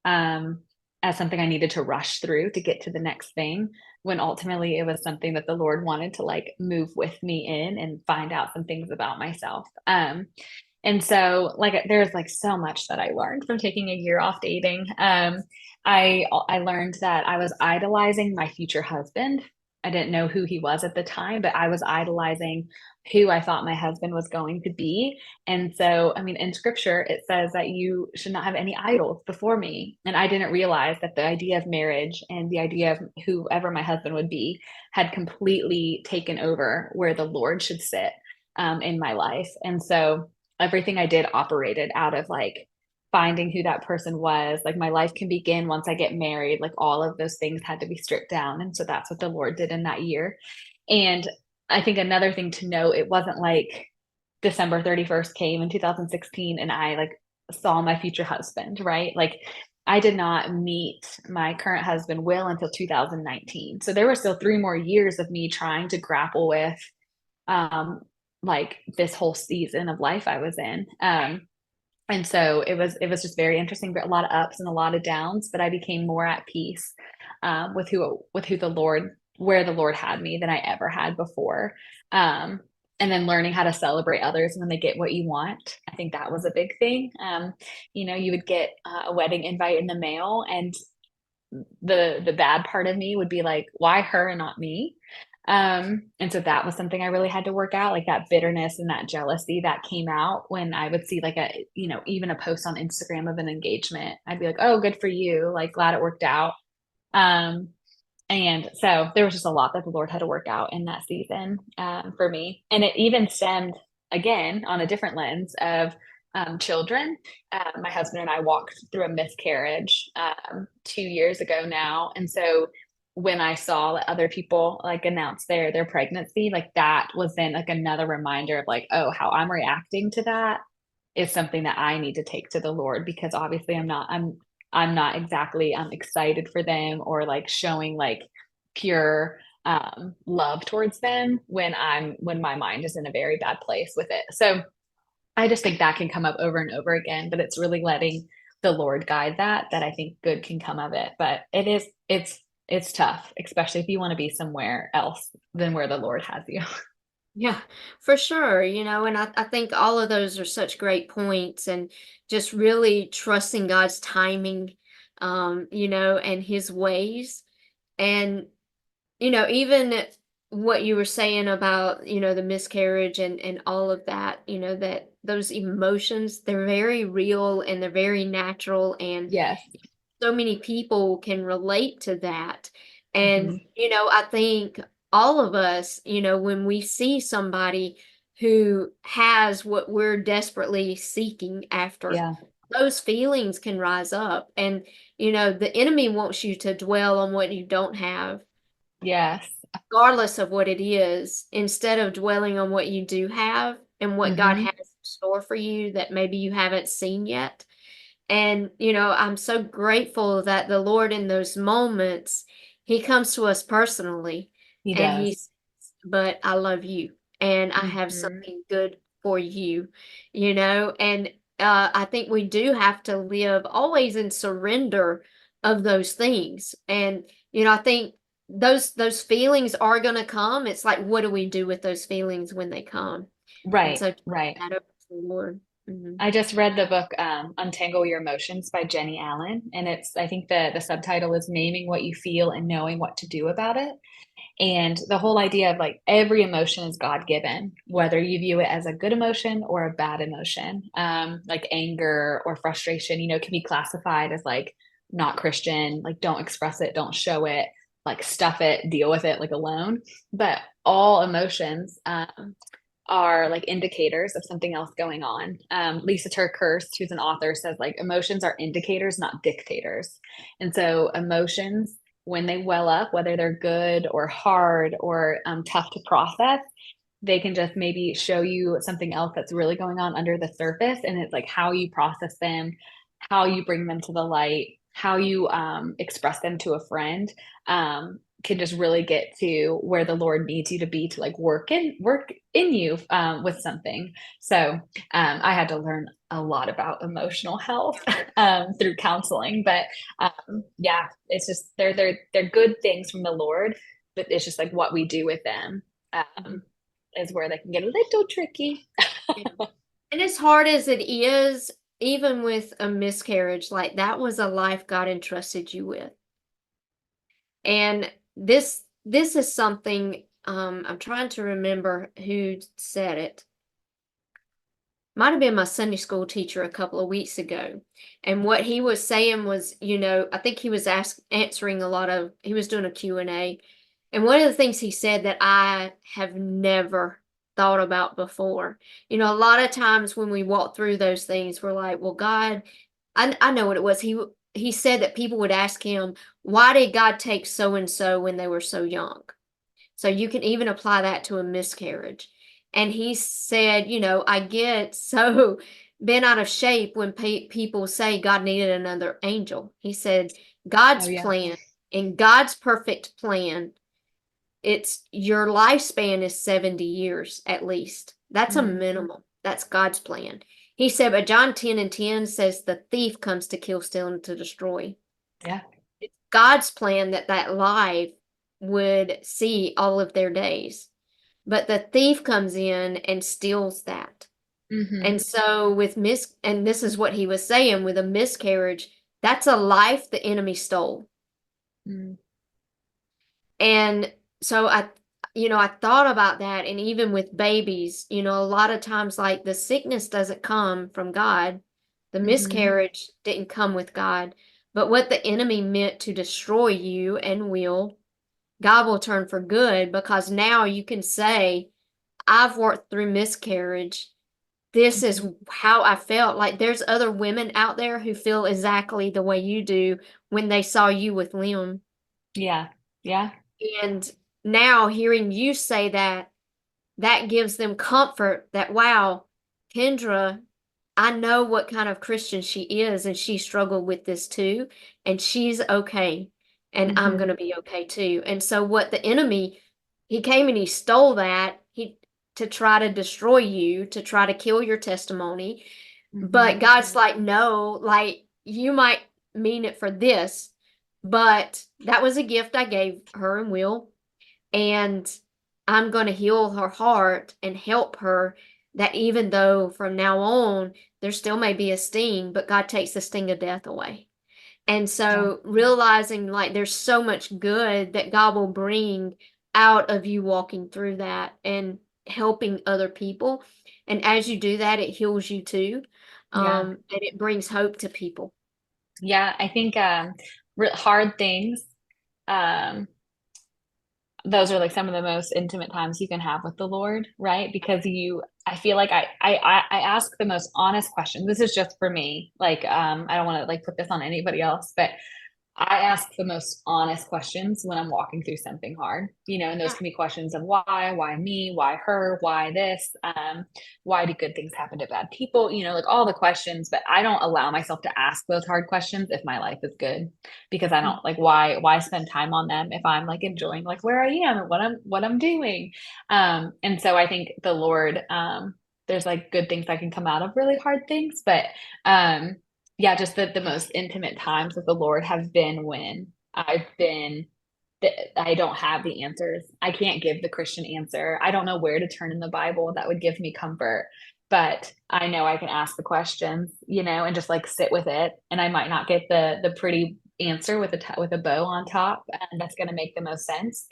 um, as something I needed to rush through to get to the next thing. When ultimately it was something that the Lord wanted to like move with me in and find out some things about myself. And so like there's like so much that I learned from taking a year off dating. I learned that I was idolizing my future husband. I didn't know who he was at the time, but I was idolizing who I thought my husband was going to be. And so, I mean, in scripture, it says that you should not have any idols before me. And I didn't realize that the idea of marriage and the idea of whoever my husband would be had completely taken over where the Lord should sit in my life. And so everything I did operated out of like finding who that person was. Like my life can begin once I get married. Like all of those things had to be stripped down. And so that's what the Lord did in that year. And I think another thing to note, it wasn't like December 31st came in 2016 and I like saw my future husband, right? Like I did not meet my current husband, Will, until 2019. So there were still 3 more years of me trying to grapple with um like this whole season of life I was in. And so it was just very interesting, but a lot of ups and a lot of downs, but I became more at peace with who the Lord, where the Lord had me than I ever had before. Um, and then learning how to celebrate others when they get what you want. I think that was a big thing. You would get a wedding invite in the mail, and the bad part of me would be like, why her and not me? And so that was something I really had to work out, like that bitterness and that jealousy that came out when I would see like even a post on Instagram of an engagement. I'd be like, oh, good for you. Like glad it worked out. Um, and so there was just a lot that the Lord had to work out in that season for me. And it even stemmed again on a different lens of children. My husband and I walked through a miscarriage 2 years ago now. And so when I saw that other people like announce their pregnancy, like that was then like another reminder of like, oh, how I'm reacting to that is something that I need to take to the Lord, because obviously I'm not exactly excited for them or like showing like pure love towards them when my mind is in a very bad place with it. So I just think that can come up over and over again, but it's really letting the Lord guide that I think good can come of it. But it's tough, especially if you want to be somewhere else than where the Lord has you. Yeah, for sure. And I think all of those are such great points, and just really trusting God's timing, and his ways. And, even what you were saying about, the miscarriage and all of that, that those emotions, they're very real and they're very natural. And Yes. so many people can relate to that. And, Hmm. I think all of us, when we see somebody who has what we're desperately seeking after, Yeah. those feelings can rise up. And, the enemy wants you to dwell on what you don't have, Yes. regardless of what it is, instead of dwelling on what you do have and what God Hmm. has in store for you that maybe you haven't seen yet. And, I'm so grateful that the Lord in those moments, he comes to us personally He and does. he says, but I love you and I have Hmm. something good for you, and I think we do have to live always in surrender of those things. And, I think those feelings are going to come. It's like, what do we do with those feelings when they come? And Right, so right. that over to the Lord. Mhm. I just read the book Untangle Your Emotions by Jenny Allen, and I think the subtitle is Naming What You Feel and Knowing What to Do About It. And the whole idea of like every emotion is God given, whether you view it as a good emotion or a bad emotion, like anger or frustration, can be classified as like not Christian, like don't express it, don't show it, like stuff it, deal with it like alone. But all emotions are like indicators of something else going on. Lisa TerKeurst, who's an author, says like emotions are indicators, not dictators. And so emotions, when they well up, whether they're good or hard or tough to process, they can just maybe show you something else that's really going on under the surface. And it's like how you process them, how you bring them to the light, how you express them to a friend, can just really get to where the Lord needs you to be to like work in you with something. So I had to learn a lot about emotional health through counseling, but yeah, it's just they're good things from the Lord, but it's just like what we do with them. Mhm. Is where they can get a little tricky. Yeah. And as hard as it is, even with a miscarriage, like that was a life God entrusted you with. And this is something I'm trying to remember who said it. Might have been my Sunday school teacher a couple of weeks ago. And what he was saying was, I think he was answering a lot of he was doing a Q&A. And one of the things he said that I have never thought about before. A lot of times when we walk through those things, we're like, well, God, I know what it was. He said that people would ask him, why did God take so and so when they were so young? So you can even apply that to a miscarriage. And he said, I get so bent out of shape when people say God needed another angel. He said, Oh God's yeah. plan, in God's perfect plan, it's your lifespan is 70 years at least. That's a Mm, minimum. That's God's plan. He said, but John 10:10 says the thief comes to kill, steal, and to destroy. yeah. It's God's plan that that life would see all of their days. But the thief comes in and steals that. Mm-hmm. And so and this is what he was saying with a miscarriage, that's a life the enemy stole. Mm, And so I thought about that. And even with babies, a lot of times, like the sickness doesn't come from God, the mm-hmm. miscarriage didn't come with God. But what the enemy meant to destroy you and God will turn for good because now you can say, I've worked through miscarriage. This Mm-hmm. is how I felt. Like there's other women out there who feel exactly the way you do when they saw you with Liam. Yeah. Yeah. And now hearing you say that, that gives them comfort that, wow, Kendra, I know what kind of Christian she is, and she struggled with this too, and she's okay, and I'm Mm-hmm. going to be okay too. And so, what the enemy, he came and he stole that to try to destroy you, to try to kill your testimony. Mm-hmm. But God's like, no, like you might mean it for this, but that was a gift I gave her and Will. And I'm going to heal her heart and help her that even though from now on there still may be a sting, but God takes the sting of death away. And Yeah. so realizing like there's so much good that God will bring out of you walking through that and helping other people. And as you do that, it heals you too. Yeah. And it brings hope to people. Yeah. I think hard things. Um, those are like some of the most intimate times you can have with the Lord, right? Because I feel like I ask the most honest questions. This is just for me. Like, I don't want to like put this on anybody else, but I ask the most honest questions when I'm walking through something hard, and those Yeah. can be questions of why me, why her, why this, why do good things happen to bad people, like all the questions, but I don't allow myself to ask those hard questions if my life is good, because I don't like why spend time on them if I'm like enjoying like where I am and what I'm doing. And so I think the Lord, there's like good things that can come out of really hard things, but um yeah, just the most intimate times with the Lord have been when I don't have the answers. I can't give the Christian answer. I don't know where to turn in the Bible that would give me comfort, but I know I can ask the questions, and just like sit with it. And I might not get the pretty answer with with a bow on top, and that's going to make the most sense.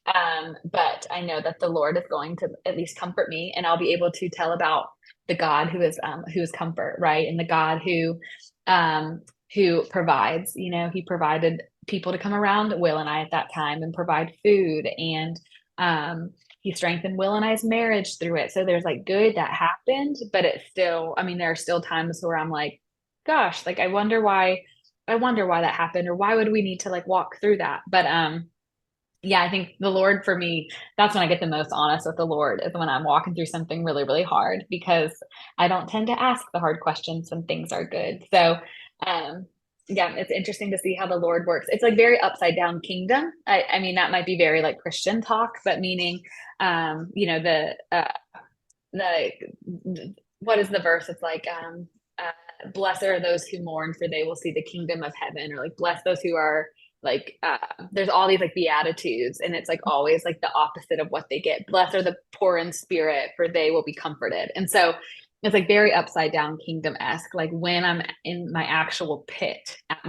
But I know that the Lord is going to at least comfort me, and I'll be able to tell about the God who is comfort, right? And the God who who provides. He provided people to come around Will and I at that time and provide food. And he strengthened Will and I's marriage through it. So there's like good that happened, but it's still, I mean, there are still times where I'm like, gosh, like I wonder why that happened, or why would we need to like walk through that? But yeah, I think the Lord for me, that's when I get the most honest with the Lord, is when I'm walking through something really, really hard, because I don't tend to ask the hard questions when things are good. So, um, yeah, it's interesting to see how the Lord works. It's like very upside down kingdom. I mean, that might be very like Christian talk, but meaning, the what is the verse? It's like, blessed are those who mourn, for they will see the kingdom of heaven, or like bless those who are like, there's all these like beatitudes, and it's like always like the opposite of what they get. Blessed are the poor in spirit, for they will be comforted. And so it's like very upside down kingdom-esque. Like when I'm in my actual pit at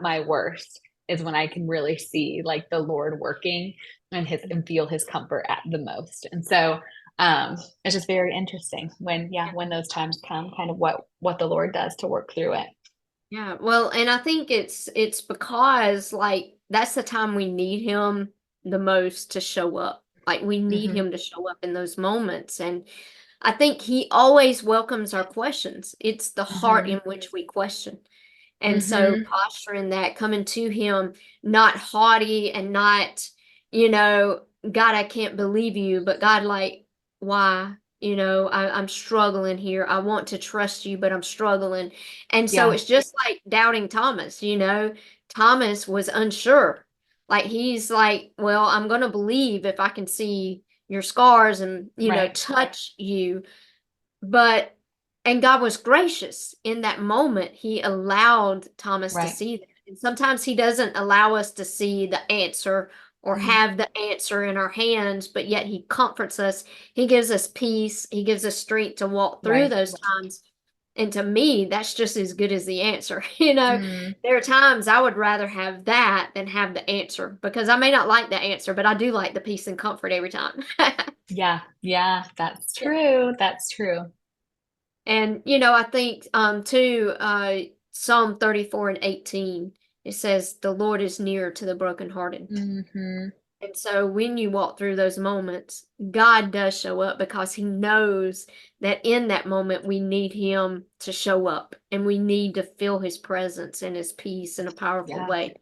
my worst is when I can really see like the Lord working, and feel his comfort at the most. And so it's just very interesting when those times come, kind of what the Lord does to work through it. Yeah, well, and I think it's because like that's the time we need him the most to show up. Like we need Hmm. him to show up in those moments. And I think he always welcomes our questions. It's the heart Hmm. in which we question. And so Hmm. posturing that, coming to him, not haughty and not, you know, God, I can't believe you, but God, like, why? I'm struggling here. I want to trust you, but I'm struggling. And so Yeah. it's just like doubting Thomas. Thomas was unsure. Like he's like, well, I'm going to believe if I can see your scars and, Right. touch you. But and God was gracious in that moment. He allowed Thomas to Right. see that. And sometimes he doesn't allow us to see the answer or Mm. have the answer in our hands, but yet he comforts us. He gives us peace. He gives us strength to walk through Right. those times. And to me, that's just as good as the answer. Mm. There are times I would rather have that than have the answer because I may not like the answer, but I do like the peace and comfort every time. Yeah. Yeah. That's true. That's true. And I think too, Psalm 34 and 18, it says the Lord is near to the brokenhearted. Hmm. And so when you walk through those moments, God does show up because he knows that in that moment we need him to show up and we need to feel his presence and his peace in a powerful Yeah. way.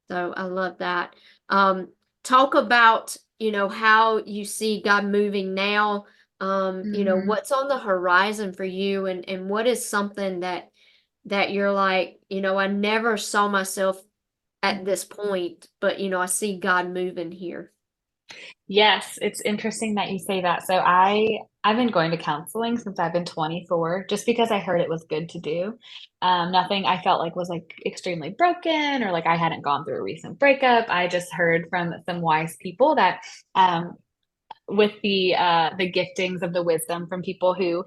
So I love that. Um, Talk about, how you see God moving now. Hmm. What's on the horizon for you and what is something that you're like, I never saw myself at this point, but I see God moving here. Yes, it's interesting that you say that. So I've been going to counseling since I've been 24, just because I heard it was good to do. Nothing I felt like was like extremely broken, or like I hadn't gone through a recent breakup. I just heard from some wise people that um, with the giftings of the wisdom from people who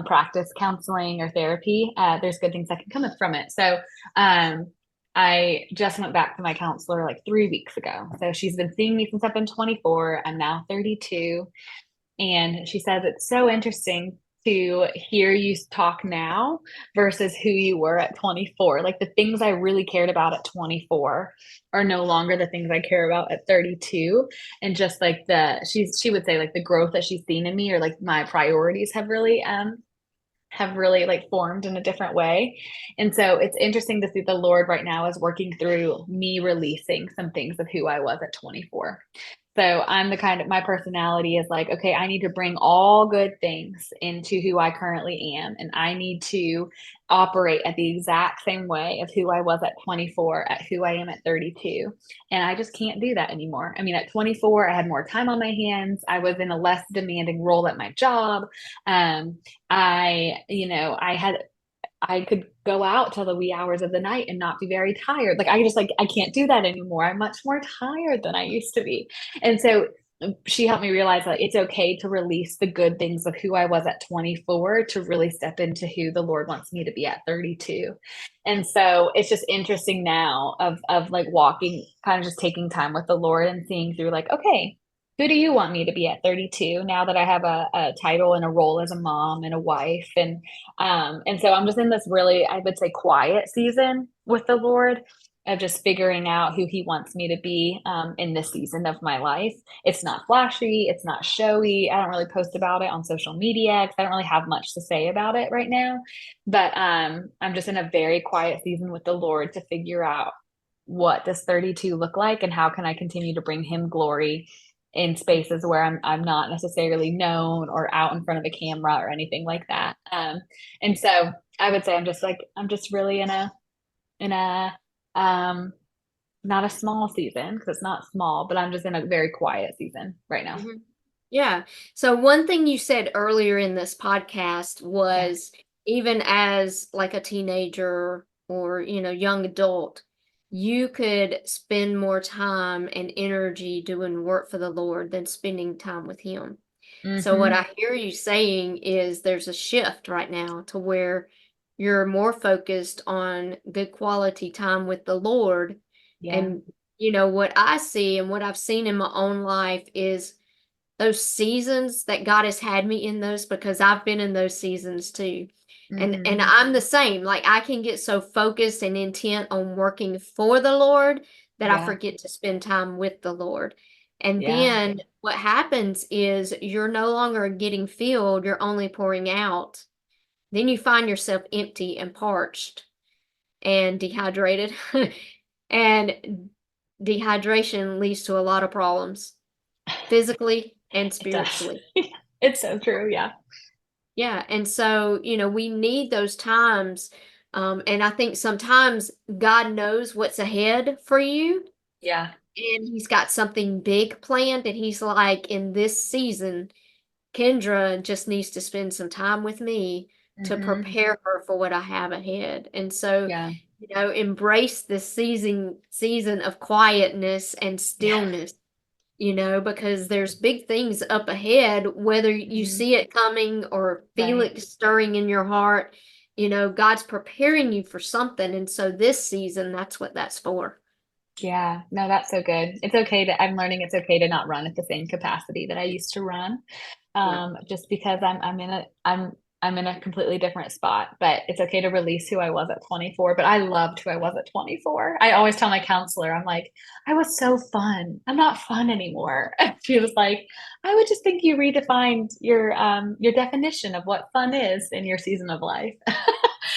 practice counseling or therapy, there's good things that can come from it. So um, I just went back to my counselor like 3 weeks ago. So she's been seeing me since I've been 24. I'm now 32. And she says it's so interesting to hear you talk now versus who you were at 24. Like the things I really cared about at 24 are no longer the things I care about at 32. And just like she would say like the growth that she's seen in me, or like my priorities have really like formed in a different way. And so it's interesting to see the Lord right now is working through me releasing some things of who I was at 24. So I'm the kind of, my personality is like, okay, I need to bring all good things into who I currently am. And I need to operate at the exact same way of who I was at 24, at who I am at 32. And I just can't do that anymore. I mean, at 24, I had more time on my hands. I was in a less demanding role at my job. Um, I could go out till the wee hours of the night and not be very tired. I can't do that anymore. I'm much more tired than I used to be. And so she helped me realize that it's okay to release the good things of who I was at 24 to really step into who the Lord wants me to be at 32. And so it's just interesting now of like walking, kind of just taking time with the Lord and seeing through like, okay, who do you want me to be at 32 now that I have a title and a role as a mom and a wife? And so I'm just in this really, I would say, quiet season with the Lord of just figuring out who he wants me to be in this season of my life. It's not flashy, it's not showy. I don't really post about it on social media because I don't really have much to say about it right now. But I'm just in a very quiet season with the Lord to figure out what does 32 look like and how can I continue to bring him glory in spaces where I'm not necessarily known or out in front of a camera or anything like that. And so I would say I'm just really in a um not a small season because it's not small, but I'm just in a very quiet season right now. Mhm. Yeah. So one thing you said earlier in this podcast Yeah. was even as like a teenager or, young adult, you could spend more time and energy doing work for the Lord than spending time with him. So what Mm-hmm. I hear you saying is there's a shift right now to where you're more focused on good quality time with the Lord. Yeah. And what I see and what I've seen in my own life is those seasons that God has had me in those because I've been in those seasons too. And Mm-hmm. I'm the same. Like I can get so focused and intent on working for the Lord that I Yeah. forget to spend time with the Lord. And Yeah. then what happens is you're no longer getting filled, you're only pouring out. Then you find yourself empty and parched and dehydrated. And dehydration leads to a lot of problems physically and It does. spiritually. It's so true. Yeah. Yeah. And so, we need those times. And I think sometimes God knows what's ahead for you Yeah. and he's got something big planned. And he's like, in this season, Kendra just needs to spend some time with me to Mm-hmm. prepare her for what I have ahead. And so, Yeah. embrace this season of quietness and Yeah. stillness, because there's big things up ahead, whether you Mm-hmm. see it coming or feel Right. it stirring in your heart. God's preparing you for something. And so this season, that's what that's for. Yeah, no, that's so good. I'm learning it's okay to not run at the same capacity that I used to run. Yeah. Just because I'm in a completely different spot, but it's okay to release who I was at 24. But I loved who I was at 24. I always tell my counselor, I'm like, I was so fun. I'm not fun anymore. And she was like, I would just think you redefined your definition of what fun is in your season of life.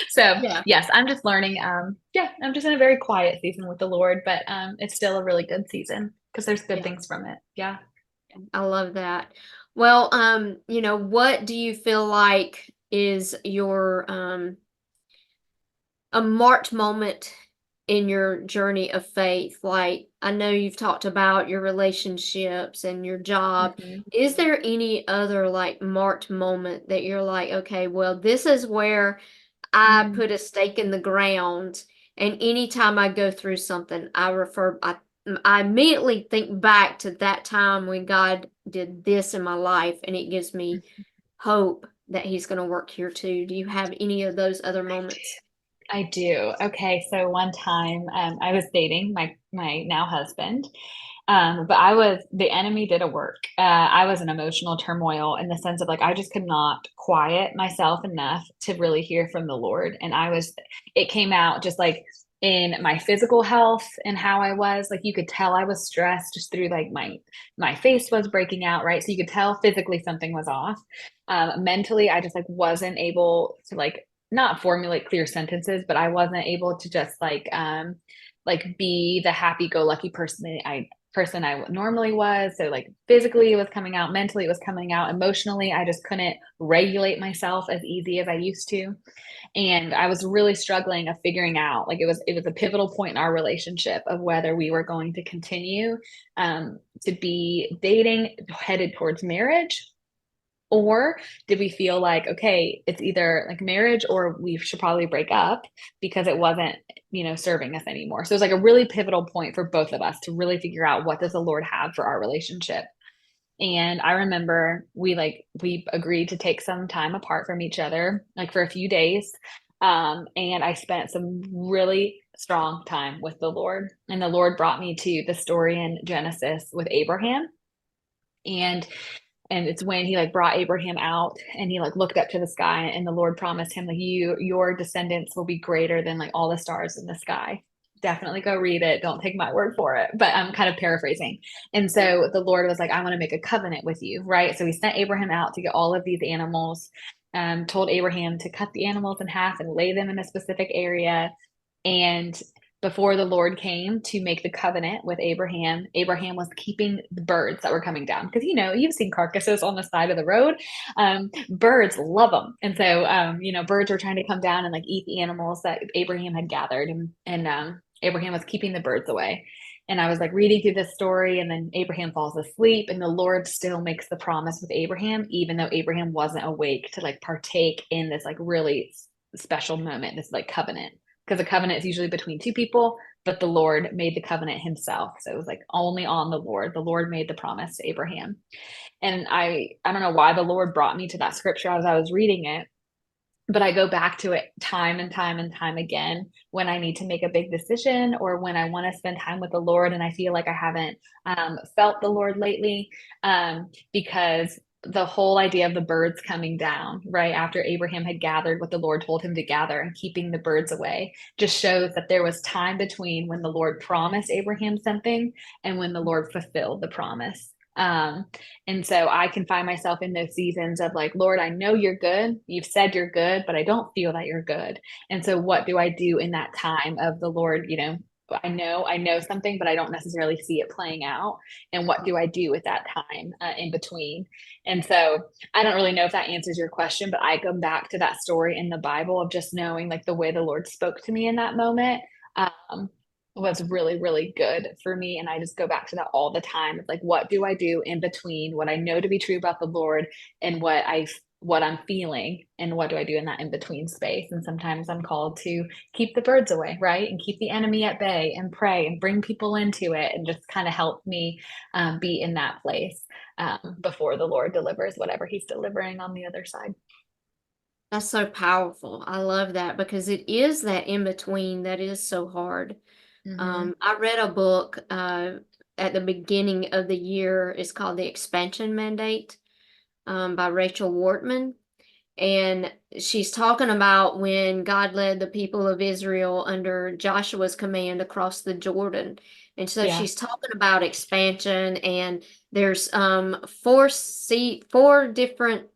So Yeah. yes, I'm just learning. Yeah, I'm just in a very quiet season with the Lord, but it's still a really good season because there's good Yeah. things from it. Yeah. I love that. Well, what do you feel like is your a marked moment in your journey of faith? Like, I know you've talked about your relationships and your job. Hmm. Is there any other like marked moment that you're like, okay, well, this is where I Hmm. put a stake in the ground, and anytime I go through something, I immediately think back to that time when God did this in my life, and it gives me hope that He's going to work here too. Do you have any of those other moments? I do. Okay, so one time I was dating my now husband, but the enemy did a work. I was in emotional turmoil in the sense of like I just could not quiet myself enough to really hear from the Lord, and it came out just like in my physical health and how I was like you could tell I was stressed just through like my face was breaking out, right? So you could tell physically something was off. Mentally, I just like wasn't able to like not formulate clear sentences, but I wasn't able to just like be the happy-go-lucky person I normally was. So like physically it was coming out, mentally it was coming out, emotionally I just couldn't regulate myself as easy as I used to. And I was really struggling of figuring out like it was a pivotal point in our relationship of whether we were going to continue to be dating headed towards marriage, or did we feel like, okay, it's either like marriage or we should probably break up because it wasn't, serving us anymore. So it was like a really pivotal point for both of us to really figure out what does the Lord have for our relationship. And I remember we agreed to take some time apart from each other, like for a few days. And I spent some really strong time with the Lord. And the Lord brought me to the story in Genesis with Abraham And it's when he like brought Abraham out and he like looked up to the sky, and the Lord promised him like your descendants will be greater than like all the stars in the sky. Definitely go read it. Don't take my word for it, but I'm kind of paraphrasing. And so the Lord was like, I want to make a covenant with you, right? So he sent Abraham out to get all of these animals, told Abraham to cut the animals in half and lay them in a specific area. And before the Lord came to make the covenant with Abraham, Abraham was keeping the birds that were coming down. Because, you've seen carcasses on the side of the road. Birds love them. And so, birds were trying to come down and like eat the animals that Abraham had gathered. And Abraham was keeping the birds away. And I was like reading through this story, and then Abraham falls asleep, and the Lord still makes the promise with Abraham, even though Abraham wasn't awake to like partake in this like really special moment, this like covenant. Because a covenant is usually between two people, but the Lord made the covenant himself. So it was like only on the Lord. The Lord made the promise to Abraham. And I don't know why the Lord brought me to that scripture as I was reading it, but I go back to it time and time and time again when I need to make a big decision, or when I want to spend time with the Lord and I feel like I haven't felt the Lord lately, because the whole idea of the birds coming down right after Abraham had gathered what the Lord told him to gather and keeping the birds away just shows that there was time between when the Lord promised Abraham something and when the Lord fulfilled the promise. And so I can find myself in those seasons of like, Lord, I know you're good. You've said you're good, but I don't feel that you're good. And so what do I do in that time of the Lord, I know something, but I don't necessarily see it playing out. And what do I do with that time in between? And so I don't really know if that answers your question, but I go back to that story in the Bible of just knowing like the way the Lord spoke to me in that moment. Was really, really good for me. And I just go back to that all the time. It's like, what do I do in between what I know to be true about the Lord and what I'm feeling, and what do I do in that in between space? And sometimes I'm called to keep the birds away, right? And keep the enemy at bay and pray and bring people into it and just kind of help me be in that place before the Lord delivers whatever he's delivering on the other side. That's so powerful. I love that because it is that in between that is so hard. Mm-hmm. I read a book at the beginning of the year. It's called The Expansion Mandate by Rachel Wortman. And she's talking about when God led the people of Israel under Joshua's command across the Jordan. And so Yeah. she's talking about expansion, and there's four different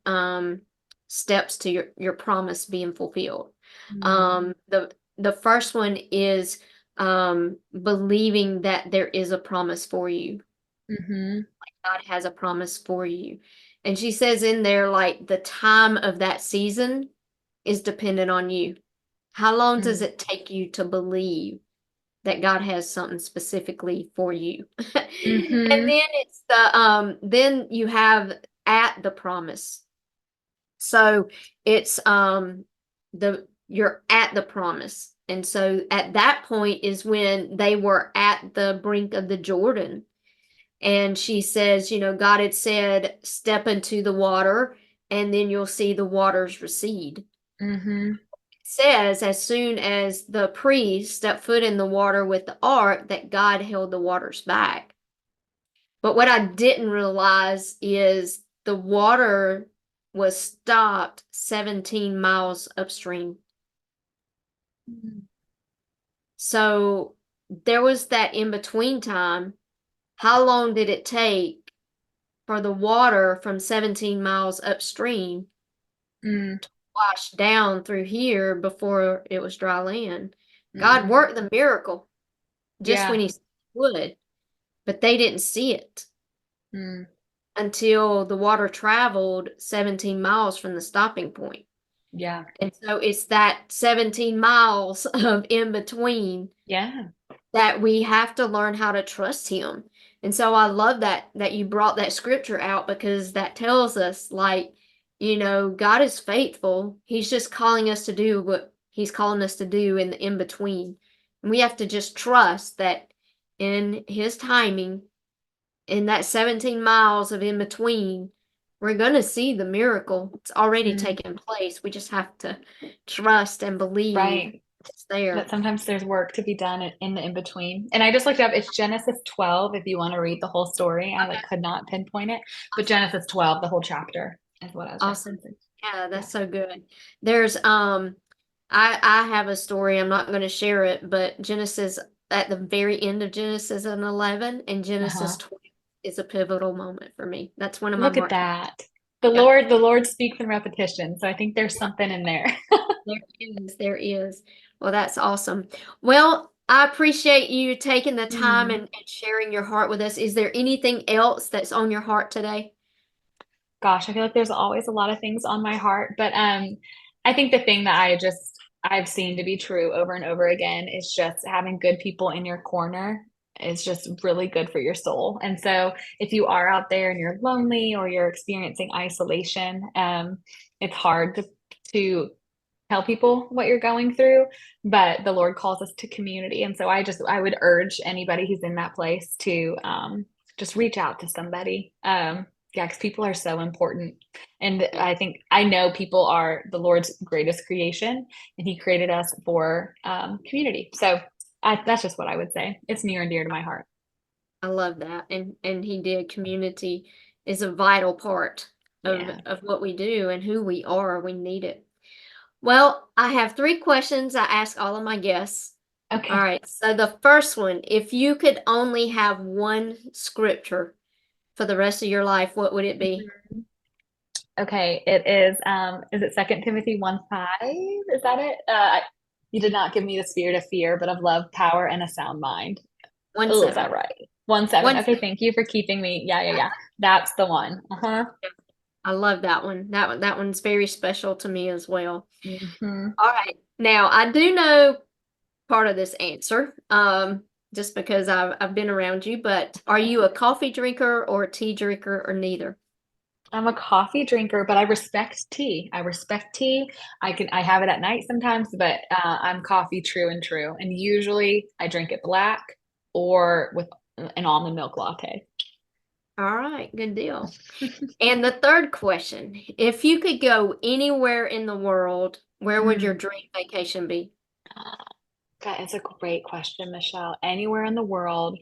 steps to your promise being fulfilled. The first one is believing that there is a promise for you. Mm-hmm. God has a promise for you. And she says in there, like, the time of that season is dependent on you. How long does it take you to believe that God has something specifically for you? And Mm-hmm. then it's then you have at the promise. So it's you're at the promise. And so at that point is when they were at the brink of the Jordan. And she says, God had said, step into the water and then you'll see the waters recede. Mm-hmm. It says, as soon as the priest stepped foot in the water with the ark, that God held the waters back. But what I didn't realize is the water was stopped 17 miles upstream. So there was that in between time. How long did it take for the water from 17 miles upstream Mm-hmm. to wash down through here before it was dry land? God Mm-hmm. worked the miracle just when Yeah. he would, but they didn't see it Mm. until the water traveled 17 miles from the stopping point. Yeah. And so it's that 17 miles of in between Yeah. that we have to learn how to trust him. And so I love that you brought that scripture out, because that tells us, like, God is faithful. He's just calling us to do what he's calling us to do in the in between. And we have to just trust that in his timing, in that 17 miles of in between, we're going to see the miracle. It's already Mm. taken place. We just have to trust and believe. Right. It's there. But sometimes there's work to be done in the in-between. And I just looked up, it's Genesis 12 if you want to read the whole story. I like could not pinpoint it, but Genesis 12, the whole chapter is what I was Awesome. referencing. Yeah, Yeah. that's so good. There's I have a story. I'm not going to share it, but Genesis at the very end of Genesis and 11 and Genesis Uh-huh. 20 is a pivotal moment for me. That's one of my Look at mark. that. Yeah, The Lord speaks in repetition. So I think there's something in there. there is. There is. Well, that's awesome. Well, I appreciate you taking the time Hmm. and sharing your heart with us. Is there anything else that's on your heart today? Gosh, I feel like there's always a lot of things on my heart, but I think the thing that I've seen to be true over and over again is just having good people in your corner is just really good for your soul. And so if you are out there and you're lonely or you're experiencing isolation, it's hard to tell people what you're going through, but the Lord calls us to community. And so I would urge anybody who's in that place to just reach out to somebody. Yeah, because people are so important. And I know people are the Lord's greatest creation, and He created us for community. So that's just what I would say. It's near and dear to my heart. I love that. And he did. Community is a vital part Yeah. of what we do and who we are. We need it. Well, I have 3 questions I ask all of my guests. All Okay. right. So the first one, if you could only have one scripture for the rest of your life, what would it be? Okay. Is it Second Timothy 1:5? Is that it? You did not give me the spirit of fear, but of love, power, and a sound mind. One Oh, is that seven. right? 1:7. One. Okay, thank you for keeping me. Yeah. That's the one. Uh-huh. I love that one. That one's very special to me as well. Hmm. All right. Now, I do know part of this answer, just because I've been around you, but are you a coffee drinker or a tea drinker or neither? I'm a coffee drinker, but I respect tea. I respect tea. I have it at night sometimes, but I'm coffee true and true. And usually I drink it black or with an almond milk latte. All right, good deal. And the third question, if you could go anywhere in the world, where would your Hmm. dream vacation be? That is a great question, Michelle. Anywhere in the world.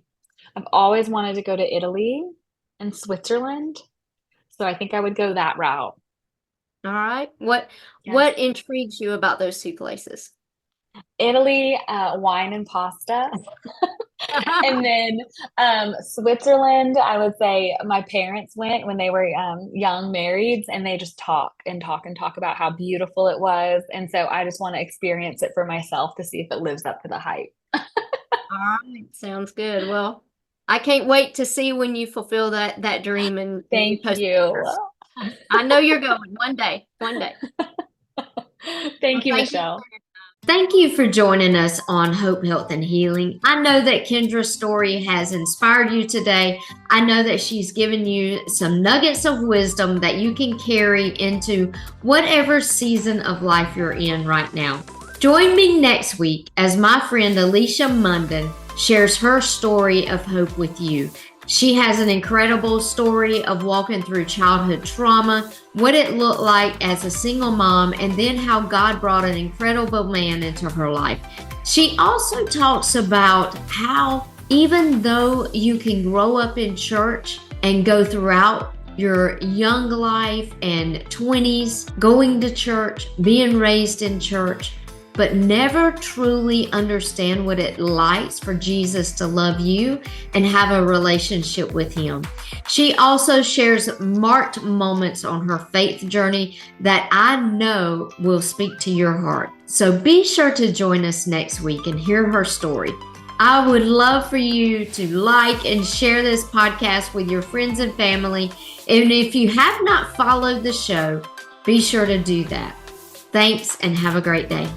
I've always wanted to go to Italy and Switzerland, so I think I would go that route. All right. What Yes. what intrigues you about those 2 places? Italy, wine and pasta. And then Switzerland, I would say my parents went when they were young marrieds, and they just talk and talk and talk about how beautiful it was. And so I just want to experience it for myself to see if it lives up to the hype. All right, sounds good. Well, I can't wait to see when you fulfill that dream and you Thank post you. pictures. I know you're going one day. One day. Well, Thank you, thank you. Michelle. Thank you for joining us on Hope, Health, and Healing. I know that Kendra's story has inspired you today. I know that she's given you some nuggets of wisdom that you can carry into whatever season of life you're in right now. Join me next week as my friend Alicia Munden shares her story of hope with you. She has an incredible story of walking through childhood trauma, what it looked like as a single mom, and then how God brought an incredible man into her life. She also talks about how even though you can grow up in church and go throughout your young life and 20s going to church, being raised in church, but never truly understand what it likes for Jesus to love you and have a relationship with Him. She also shares marked moments on her faith journey that I know will speak to your heart. So be sure to join us next week and hear her story. I would love for you to like and share this podcast with your friends and family. And if you have not followed the show, be sure to do that. Thanks and have a great day.